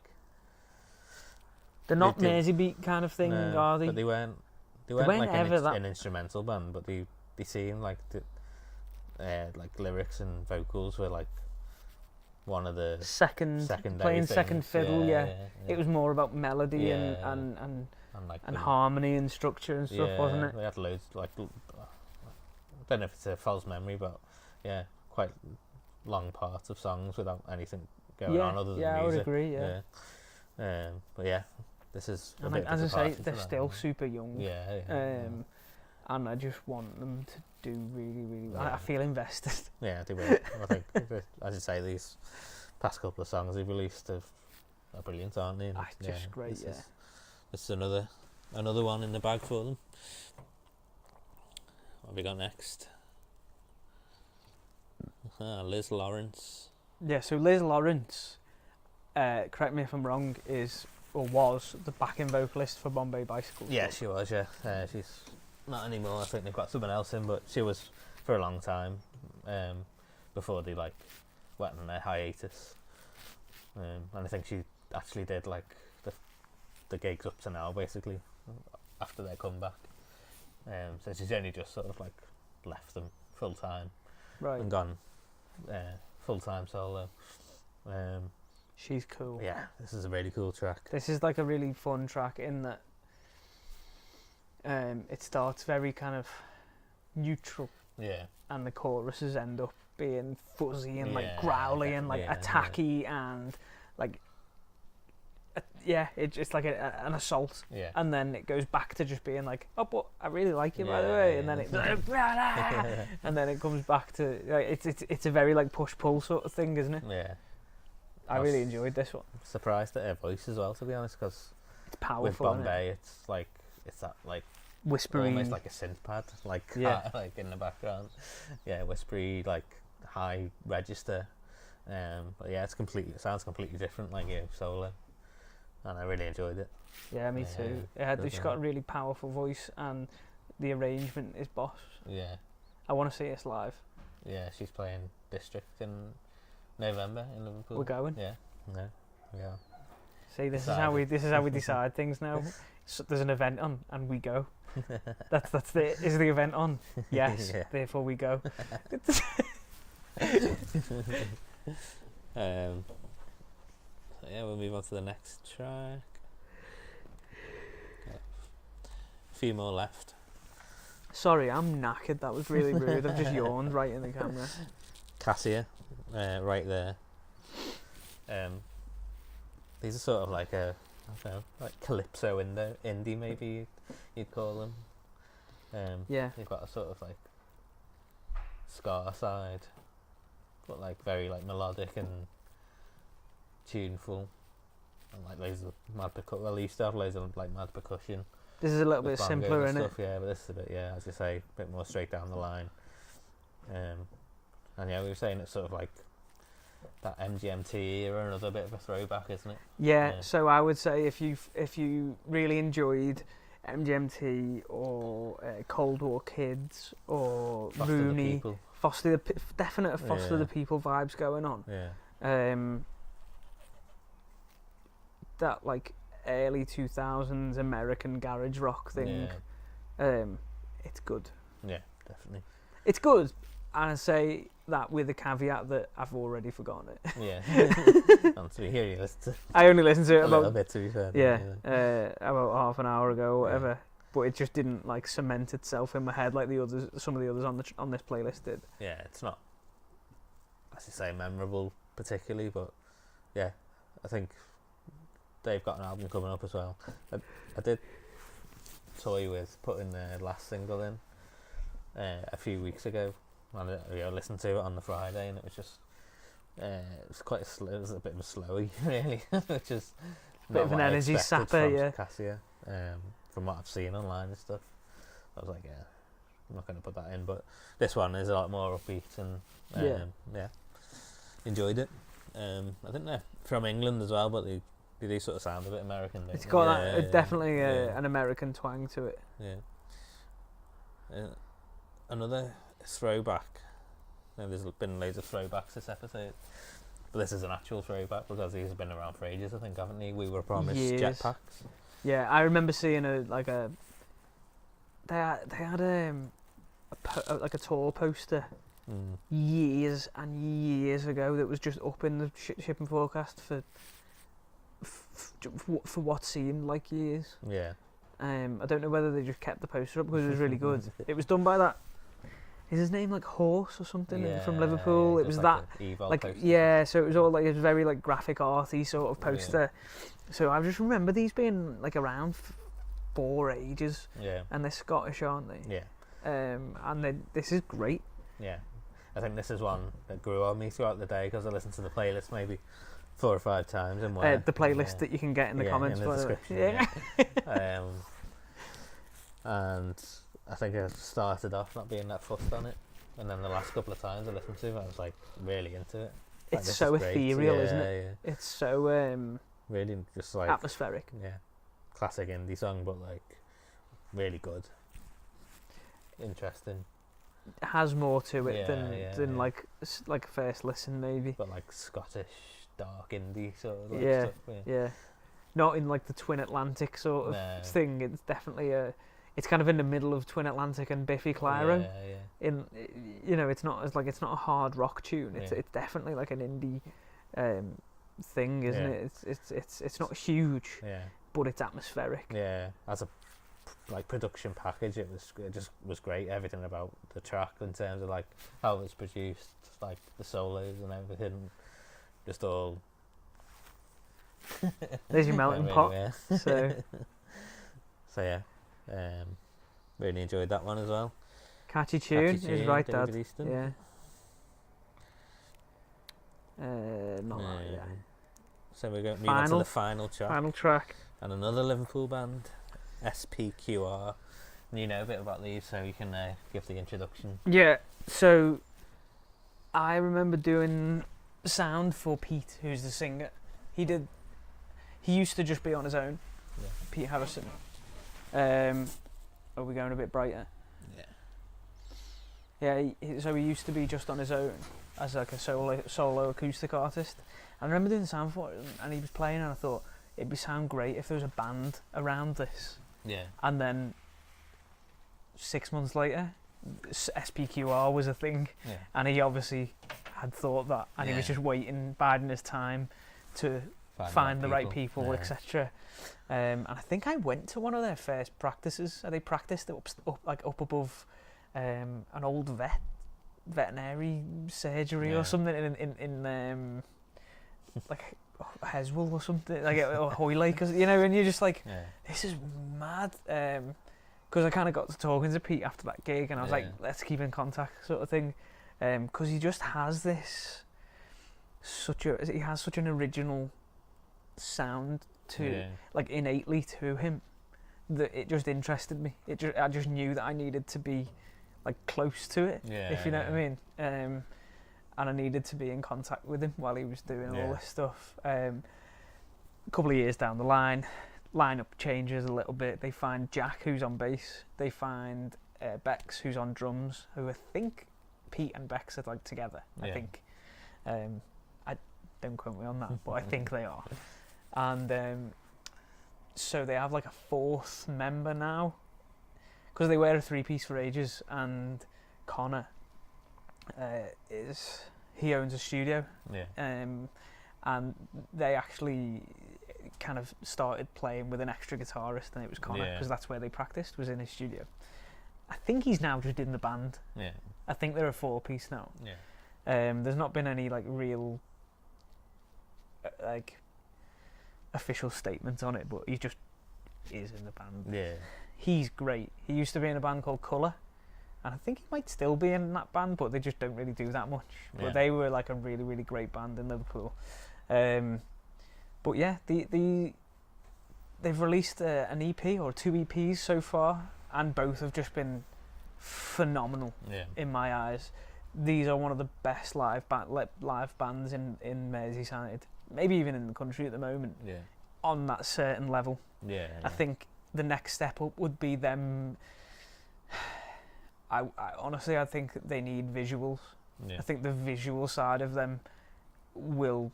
they're not Merseybeat kind of thing, are they? But they weren't like an instrumental band, but they seemed like like lyrics and vocals were like one of the playing second fiddle. Yeah. It was more about melody and harmony and structure and stuff, wasn't it? They had loads, like, I don't know if it's a false memory, but yeah, quite long parts of songs without anything going on other than music. I would agree. But yeah, this is and as I say, they're still super young. And I just want them to do really, really well. I feel invested. Yeah, they will. I think, as you say, these past couple of songs they've released are brilliant, aren't they? Just great. This is another one in the bag for them. What have we got next? Liz Lawrence. Yeah, so Liz Lawrence, correct me if I'm wrong, was the backing vocalist for Bombay Bicycle. Yeah, she was, she's not anymore. I think they've got someone else in, but she was for a long time, before they like went on their hiatus. And I think she actually did like the gigs up to now, basically, after their comeback. So she's only just sort of like left them full time Right. and gone full time solo. She's cool. Yeah, this is a really cool track. This is like a really fun track in that it starts very kind of neutral, Yeah, and the choruses end up being fuzzy and like Yeah, growly and like yeah, attacky and like it's like an assault, yeah. and then it goes back to just being like, oh, but I really like you, by the Yeah, way, yeah, and then it yeah. and then it comes back to like, it's a very like push pull sort of thing, isn't it? Yeah. I really enjoyed this one. Surprised at her voice as well, to be honest, because It's powerful. with isn't it? Bombay, it's that like Whispery, almost like a synth pad, like Yeah. like in the background. Yeah, whispery, like high register. But yeah, it sounds completely different, like solo, and I really enjoyed it. Yeah, me Yeah, too. good She's got a one. really powerful voice, and the arrangement is boss. Yeah, I want to see us live. yeah, she's playing District in November in Liverpool. We're going. Yeah, no, yeah. See, this Decided. is how we decide things now. So there's an event on, and we go. That's is the event on? Yes. Yeah. Therefore we go. So yeah, we'll move on to the next track. Got a few more left. Sorry, I'm knackered. That was really rude. I've just yawned right in the camera. Cassia, right there. These are sort of like I don't know, like calypso indie maybe you'd call them. Yeah. They've got a sort of like ska side, but like very like melodic and tuneful, and like loads of mad percussion. Well, they used to have loads of like mad percussion. This is a little with bit bongos simpler, and isn't it? stuff, yeah, but this is a bit, yeah, as you say, a bit more straight down the line. And yeah, we were saying it's sort of like that MGMT era, another bit of a throwback, isn't it? Yeah. Yeah. So I would say if you really enjoyed MGMT or Cold War Kids or Foster the Rooney, People. definite Foster Yeah. the People vibes going on. Yeah, That like early 2000s American garage rock thing. It's good. yeah, definitely. It's good, and I say that with the caveat that I've already forgotten it. Yeah. And to be here, you listen to I only listened to it a little about bit, to be fair. about half an hour ago, or Yeah. whatever. But it just didn't like cement itself in my head like some of the others on this playlist did. Yeah, it's not, as you say, memorable particularly, but yeah, I think they've got an album coming up as well. I did toy with putting their last single in a few weeks ago, and I listened to it on the Friday, and it was just it was quite it was a bit of a slowy, really, which is Bit of an energy sapper, yeah. Cassia, from what I've seen online and stuff. I was like, yeah, I'm not going to put that in, but this one is a lot more upbeat, and yeah, enjoyed it. I think they're from England as well, but they do sort of sound a bit American. Don't It's they? got Yeah, definitely yeah. an American twang to it. Yeah. Another throwback. Now, there's been loads of throwbacks this episode, but this is an actual throwback because these have been around for ages, I think, haven't they? We Were Promised Years. Jetpacks. Yeah, I remember seeing they had like a tall poster Mm. years and years ago that was just up in the shipping forecast for what seemed like years. Yeah. I don't know whether they just kept the poster up because it was really good. It was done by that. Is his name like Horse or something from Liverpool? Yeah, It was just that. the Evolve Like posters. yeah, so it was all like a very like graphic arty sort of Yeah. poster. So I just remember these being like around for ages, Yeah. and they're Scottish, aren't they? Yeah. And this is great. Yeah. I think this is one that grew on me throughout the day because I listened to the playlist maybe 4 or 5 times. And The playlist that you can get in the comments. in the by the way. description. Yeah. And I think I started off not being that fussed on it, and then the last couple of times I listened to it, I was like really into it. Like, It's this so is great. ethereal, Yeah, isn't it? Yeah. It's so Really just like atmospheric. yeah, classic indie song, but like really good, interesting. has more to it Yeah, than yeah. like a first listen maybe. But like Scottish dark indie sort of Yeah, stuff. Yeah, not in like the Twin Atlantic sort of No. thing. It's definitely it's kind of in the middle of Twin Atlantic and Biffy Clyro. Yeah. In it's not it's not a hard rock tune. It's definitely like an indie thing, isn't it? It's not huge, but it's atmospheric. Yeah, as a like production package, it just was great. Everything about the track in terms of like how it was produced, like the solos and everything, just all. There's your melting really, pot. Yeah. So yeah, really enjoyed that one as well. Catchy tune is right, David Dad. Easton. Yeah. Not that, yeah. So we're going to move on to the final track. Final track. And another Liverpool band, SPQR. And you know a bit about these, so you can give the introduction. Yeah, so I remember doing sound for Pete, who's the singer. He used to just be on his own, Pete Harrison. Are we going a bit brighter? Yeah, so he used to be just on his own as like a solo acoustic artist. I remember doing the sound for it, and he was playing, and I thought it'd sound great if there was a band around this. Yeah. And then 6 months later, SPQR was a thing, and he obviously had thought that, and he was just waiting, biding his time to find the right people, etc. And I think I went to one of their first practices. They practiced up above an old veterinary surgery or something in like Heswell or something, like or Hoylake, and you're just like, this is mad. Because I kind of got to talking to Pete after that gig, and I was like, let's keep in contact, sort of thing. Because he just has such an original sound like innately to him, that it just interested me. I just knew that I needed to be like close to it, if you know what I mean. And I needed to be in contact with him while he was doing all this stuff. A couple of years down the line, lineup changes a little bit. They find Jack, who's on bass. They find Bex, who's on drums, who I think Pete and Bex are like together. I think. I don't quote me on that, but I think they are. And so they have like a fourth member now, because they were a three-piece for ages. And Connor he owns a studio, and they actually kind of started playing with an extra guitarist, and it was Connor, because that's where they practiced, was in his studio. I think he's now just in the band. I think they're a four-piece now. There's not been any like real like official statements on it, but he just is in the band. He's great. He used to be in a band called Colour, and I think he might still be in that band, but they just don't really do that much. But they were like a really, really great band in Liverpool. But yeah, they've released an EP or 2 EPs so far, and both have just been phenomenal in my eyes. These are one of the best live bands in Merseyside, maybe even in the country at the moment, on that certain level. I think the next step up would be them. I honestly, I think they need visuals. I think the visual side of them will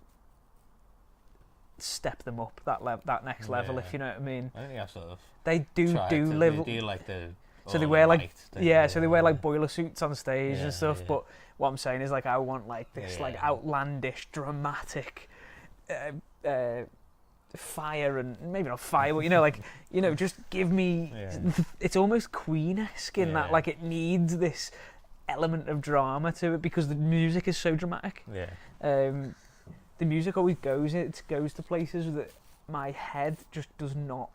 step them up that next level, if you know what I mean. I think I've sort of. They do like the. So they wear like so they wear like boiler suits on stage and stuff. But what I'm saying is like I want like this like outlandish, dramatic fire, and maybe not fire, but just give me. It's almost Queen-esque in that like it needs this element of drama to it, because the music is so dramatic. The music always goes to places that my head just does not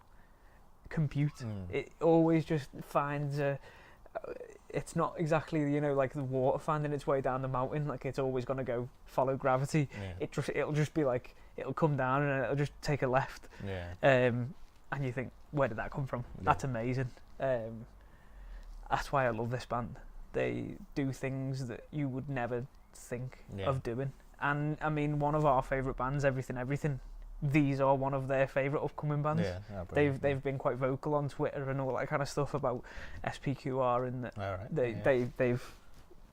compute. It always just finds it's not exactly like the water finding its way down the mountain, like it's always going to go follow gravity. It'll just be like it'll come down and it'll just take a left, and you think, where did that come from? That's amazing. That's why I love this band. They do things that you would never think of doing. And I mean, one of our favourite bands, Everything, these are one of their favourite upcoming bands. They've been quite vocal on Twitter and all that kind of stuff about SPQR, and that they've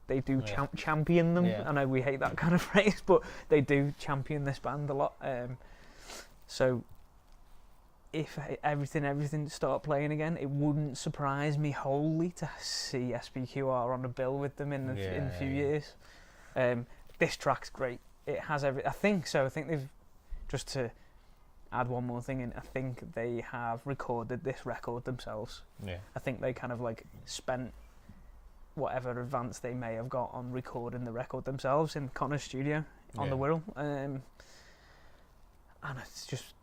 they do champion them. Yeah. I know we hate that kind of phrase, but they do champion this band a lot. So if everything start playing again, it wouldn't surprise me wholly to see SPQR on a bill with them in a few years. This track's great. It has I think so. I think they've, just to add one more thing in, I think they have recorded this record themselves. Yeah. I think they kind of like spent whatever advance they may have got on recording the record themselves in Connor's studio on the Wirral. And it's just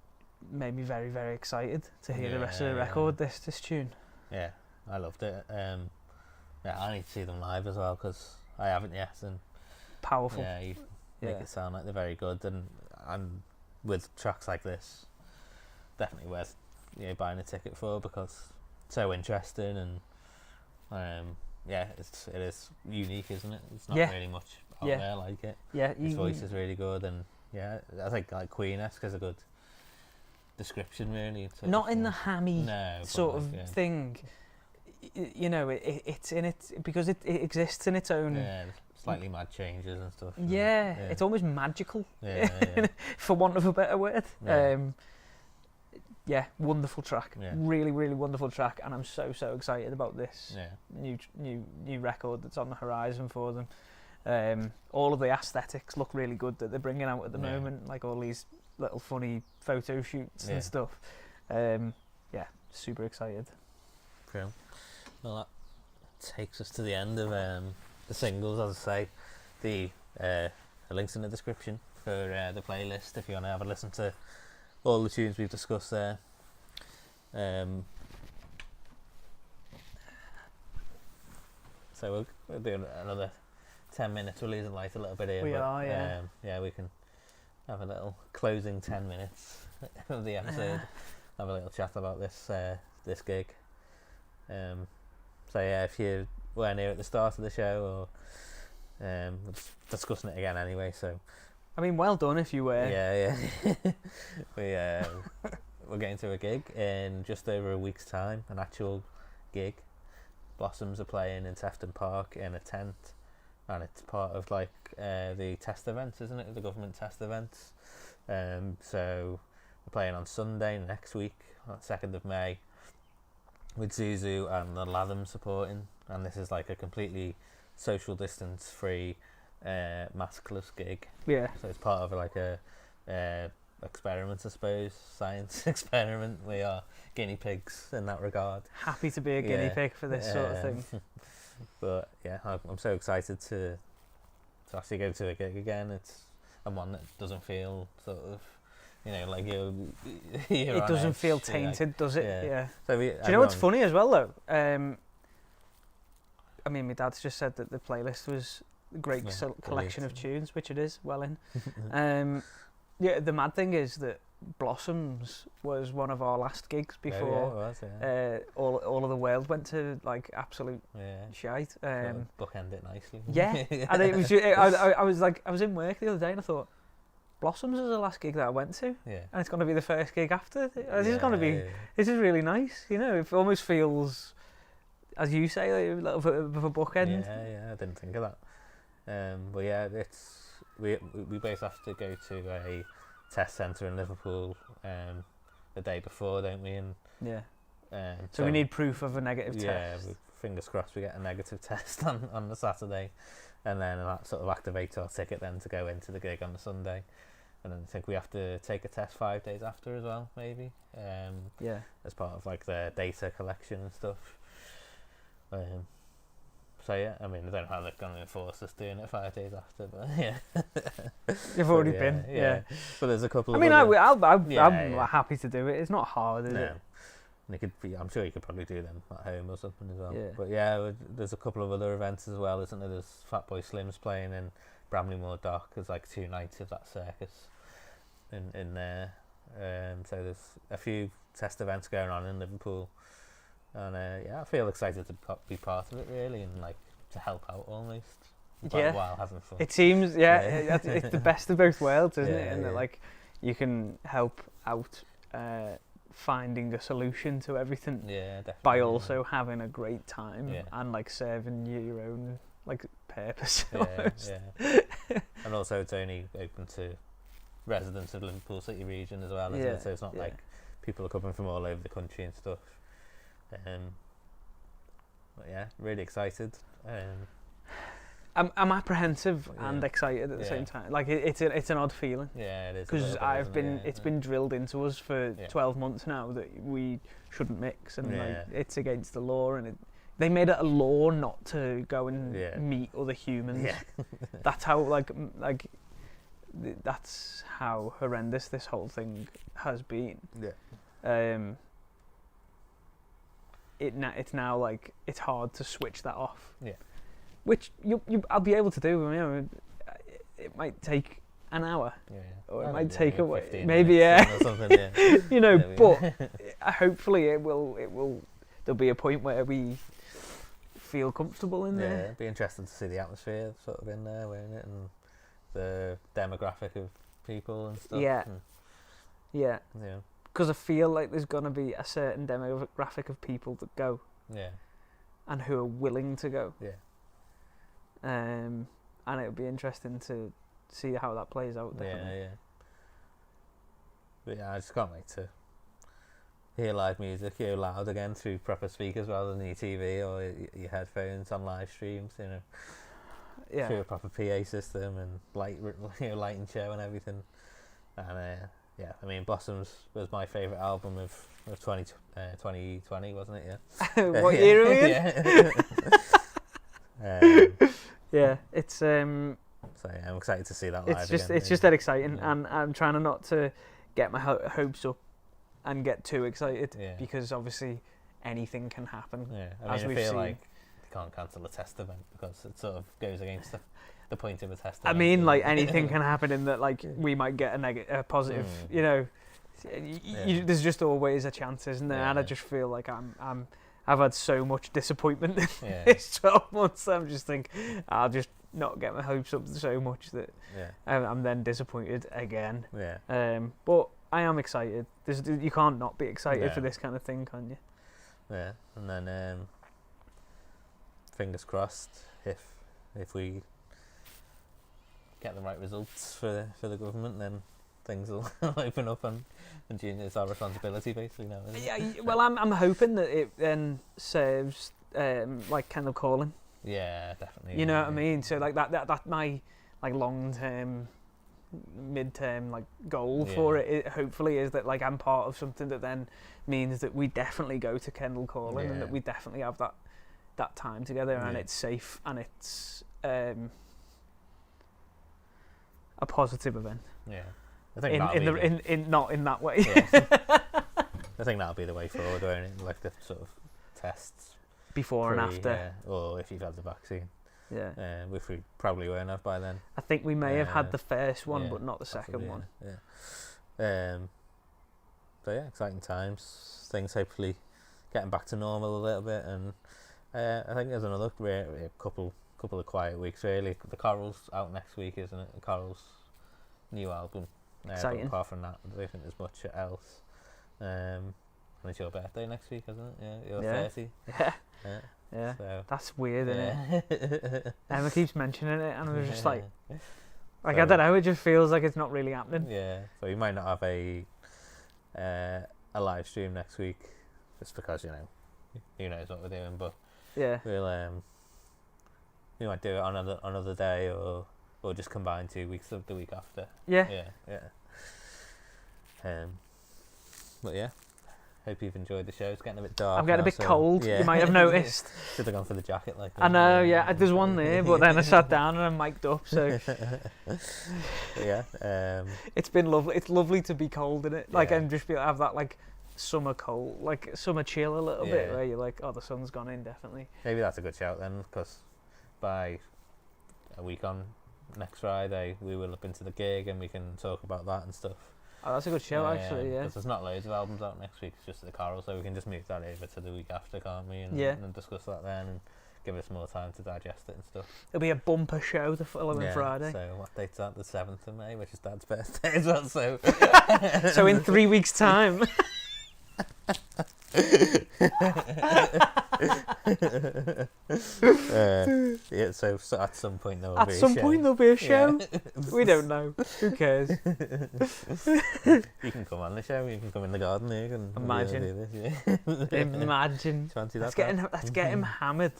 made me very, very excited to hear the rest of the record, this tune. Yeah, I loved it. I need to see them live as well, because I haven't yet. And powerful. Yeah, you make it sound like they're very good, and with tracks like this, definitely worth buying a ticket for, because it's so interesting, and it is unique, isn't it? It's not really much out there like it. Yeah, his voice is really good, and I think like Queen-esque is a good description, really. Not in the hammy sort of thing. It's in it because it exists in its own. Yeah, slightly mad changes and stuff. Yeah, it's almost magical. Yeah. For want of a better word. Yeah. Wonderful track. Yeah. Really, really wonderful track, and I'm so excited about this new record that's on the horizon for them. All of the aesthetics look really good that they're bringing out at the moment, like all these little funny photo shoots and stuff. Super excited. Cool. Well, that takes us to the end of the singles. As I say, the link's in the description for the playlist if you want to have a listen to all the tunes we've discussed there. So we'll do another 10 minutes. We're losing light a little bit here. We we can have a little closing 10 minutes of the episode. Have a little chat about this gig. If you weren't here at the start of the show, or we're discussing it again anyway, so I mean, well done if you were. Yeah. We're getting to a gig in just over a week's time, an actual gig. Blossoms are playing in Tefton Park in a tent, and it's part of like the test events, isn't it? The government test events. So we're playing on Sunday next week, on 2nd of May, with Zuzu and the Latham supporting, and this is like a completely social distance free maskless gig. Yeah. So it's part of like a experiment, I suppose, science experiment. We are guinea pigs in that regard. Happy to be a guinea pig for this sort of thing. But I'm so excited to actually go to a gig again. It's one that doesn't feel sort of, like you're it doesn't edge, feel tainted, does it? Yeah. So do you know what's funny as well, though? I mean, my dad's just said that the playlist was a great collection of tunes, which it is, well in. The mad thing is that Blossoms was one of our last gigs before all of the world went to like absolute shite. Bookend it nicely. Yeah, and it was. I was in work the other day and I thought, Blossoms is the last gig that I went to, and it's going to be the first gig after. This is going to be. This is really nice. It almost feels, as you say, like a little bit of a bookend. Yeah, I didn't think of that. But it's we both have to go to a test centre in Liverpool the day before, don't we? And so we need proof of a negative test. Yeah, fingers crossed we get a negative test on the Saturday, and then that sort of activates our ticket then to go into the gig on the Sunday. And then I think we have to take a test 5 days after as well, maybe. As part of like the data collection and stuff. So I mean, I don't know how they're going to enforce us doing it 5 days after, but You've already been, But there's a couple. I'm happy to do it. It's not hard, is it? And I'm sure you could probably do them at home or something as well. But there's a couple of other events as well, isn't there? There's Fatboy Slim's playing in Bramley-Moore Dock. There's like 2 nights of that circus in there. So there's a few test events going on in Liverpool. And I feel excited to be part of it, really, and like to help out almost. While having fun. It seems, it's the best of both worlds, isn't it? And that like you can help out finding a solution to everything. Yeah, definitely. By also having a great time and like serving your own like purpose. Yeah, almost. yeah. And also it's only open to residents of Liverpool City region as well, isn't Yeah, it? So it's not yeah. like people are coming from all over the country and stuff. But yeah, really excited. I'm apprehensive Yeah. and excited at the Yeah. same time. Like it's an odd feeling. Yeah, it is. a Because little bit, I've isn't been, it? Yeah, it's yeah. been drilled into us for Yeah. 12 months now that we shouldn't mix, and Yeah. like it's against the law, and they made it a law not to go and Yeah. meet other humans. Yeah. That's how that's how horrendous this whole thing has been. Yeah. It's now like it's hard to switch that off. Yeah. Which I'll be able to do. You know, it might take an hour. Yeah. Or it Well, might yeah, take yeah, away- 15 maybe, minutes yeah. or something, yeah. You know, Yeah, but hopefully it will. There'll be a point where we feel comfortable in yeah, there. it'd be interesting to see the atmosphere sort of in there, won't it? And the demographic of people and stuff. Yeah. And, Yeah, yeah. because I feel like there's gonna be a certain demographic of people that go Yeah. and who are willing to go. Yeah. And it would be interesting to see how that plays out. Definitely. Yeah, yeah. But yeah, I just can't wait to hear live music, loud again through proper speakers rather than your TV or your headphones on live streams, through Yeah. a proper PA system and lighting show and everything. And yeah, I mean, Blossoms was my favourite album of 2020, wasn't it? Yeah. What year are we in? Yeah. Yeah, it's So yeah, I'm excited to see that live again. it's just that exciting, Yeah. and I'm trying not to get my hopes up and get too excited, Yeah. because obviously anything can happen. Yeah, as I we've feel seen. like you can't cancel a test event because it sort of goes against the point of a test I event. mean, like anything can happen in that. Like we might get a positive. Mm. You know, Yeah. there's just always a chance, isn't there? And I Yeah. just feel like I've had so much disappointment in Yeah. this 12 months. I'm just I'll just not get my hopes up so much that Yeah, I'm then disappointed again. yeah, But I am excited. You can't not be excited No. for this kind of thing, can you? yeah. And then fingers crossed if we get the right results for the government, then things will open up, and it's our responsibility basically now, isn't it? Yeah. Well, I'm hoping that it then serves like Kendall Calling. Yeah, definitely. You know yeah, what I mean? So like that my like long term, mid term like goal for Yeah. it hopefully is that like I'm part of something that then means that we definitely go to Kendall Calling, and that Yeah. we definitely have that time together, and Yeah. it's safe, and it's a positive event. Yeah. I think In not in that way. yeah. I think that'll be the way forward, won't it? Like the sort of tests Before and pre, after. yeah, or if you've had the vaccine, Yeah. which we probably won't have by then. I think we may have Yeah. had the first one, Yeah, but not the second possibly, one. Yeah. So yeah, exciting times. Things hopefully getting back to normal a little bit, and I think there's another couple of quiet weeks really. The Corals out next week, isn't it? The Corals' new album. But Exciting. apart from that, I don't think there's much else. And it's your birthday next week, isn't it? Yeah, you're Yeah. 30. Yeah. Yeah. Yeah. So. That's weird, isn't it? Yeah. Emma keeps mentioning it, and I was just like, So- I don't know. It just feels like it's not really happening. Yeah, so we might not have a live stream next week, just because who knows what we're doing. But Yeah. we'll we might do it on another day, or just combine 2 weeks of the week after. Yeah. Yeah. But yeah, hope you've enjoyed the show. It's getting a bit dark. I'm getting a now, bit so, cold. Yeah. You might have noticed. Should have gone for the jacket, like. I know. Yeah. There's one there, but then I sat down and I'm mic'd up. So Yeah. it's been lovely. It's lovely to be cold in it. Like Yeah. and just have that like summer cold, like summer chill a little bit, Yeah. where you're like, oh, the sun's gone in definitely. Maybe that's a good shout then, because by a week on next Friday we will look into the gig and we can talk about that and stuff. Oh, that's a good show actually. Yeah. Because there's not loads of albums out next week, it's just the Coral, so we can just move that over to the week after, can't we? And, Yeah. and discuss that then, and give us more time to digest it and stuff. It'll be a bumper show the following Friday. So what date's that? The 7th of May, which is Dad's birthday as well. So So in 3 weeks' time. Yeah, so at some point there will At be some a show. point there'll be a show. We don't know. Who cares? You can come on the show. You can come in the garden. You can Imagine. do this, yeah. Imagine. Fancy Let's that. get him hammered.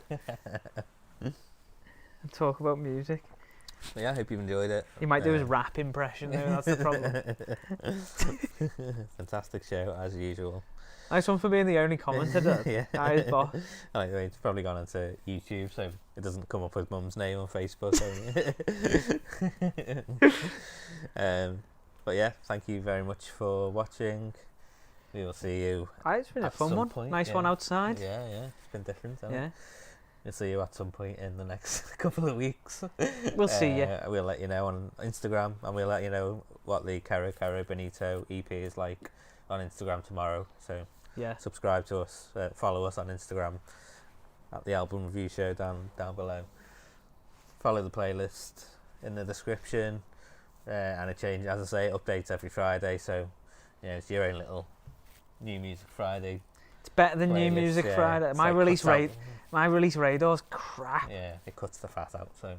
And talk about music. But yeah, I hope you've enjoyed it. He might do his rap impression though, that's the problem. Fantastic show as usual. Nice one for being the only commentator. Yeah. Nice boss. Anyway, it's probably gone onto YouTube, so it doesn't come up with Mum's name on Facebook. But yeah, thank you very much for watching. We will see you. It's been a At fun some one. point, Nice yeah. one outside. Yeah, it's been different. Hasn't it? Yeah. We'll see you at some point in the next couple of weeks. We'll see you. We'll let you know on Instagram, and we'll let you know what the Caro Caro Benito EP is like on Instagram tomorrow. So Yeah. subscribe to us, follow us on Instagram at the Album Review Show down below. Follow the playlist in the description, and it changes, as I say, it updates every Friday. So it's your own little New Music Friday. It's better than New playlist, Music yeah. Friday. It's My like release cuts out- rate. My release radar's crap. Yeah, it cuts the fat out. So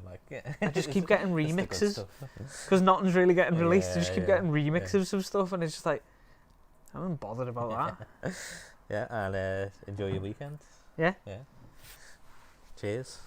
I just keep getting it's the good remixes stuff. because nothing's really getting released. I just keep Yeah, getting remixes of stuff, and it's just like I haven't bothered about that. Yeah, and enjoy your weekend. Yeah. Cheers.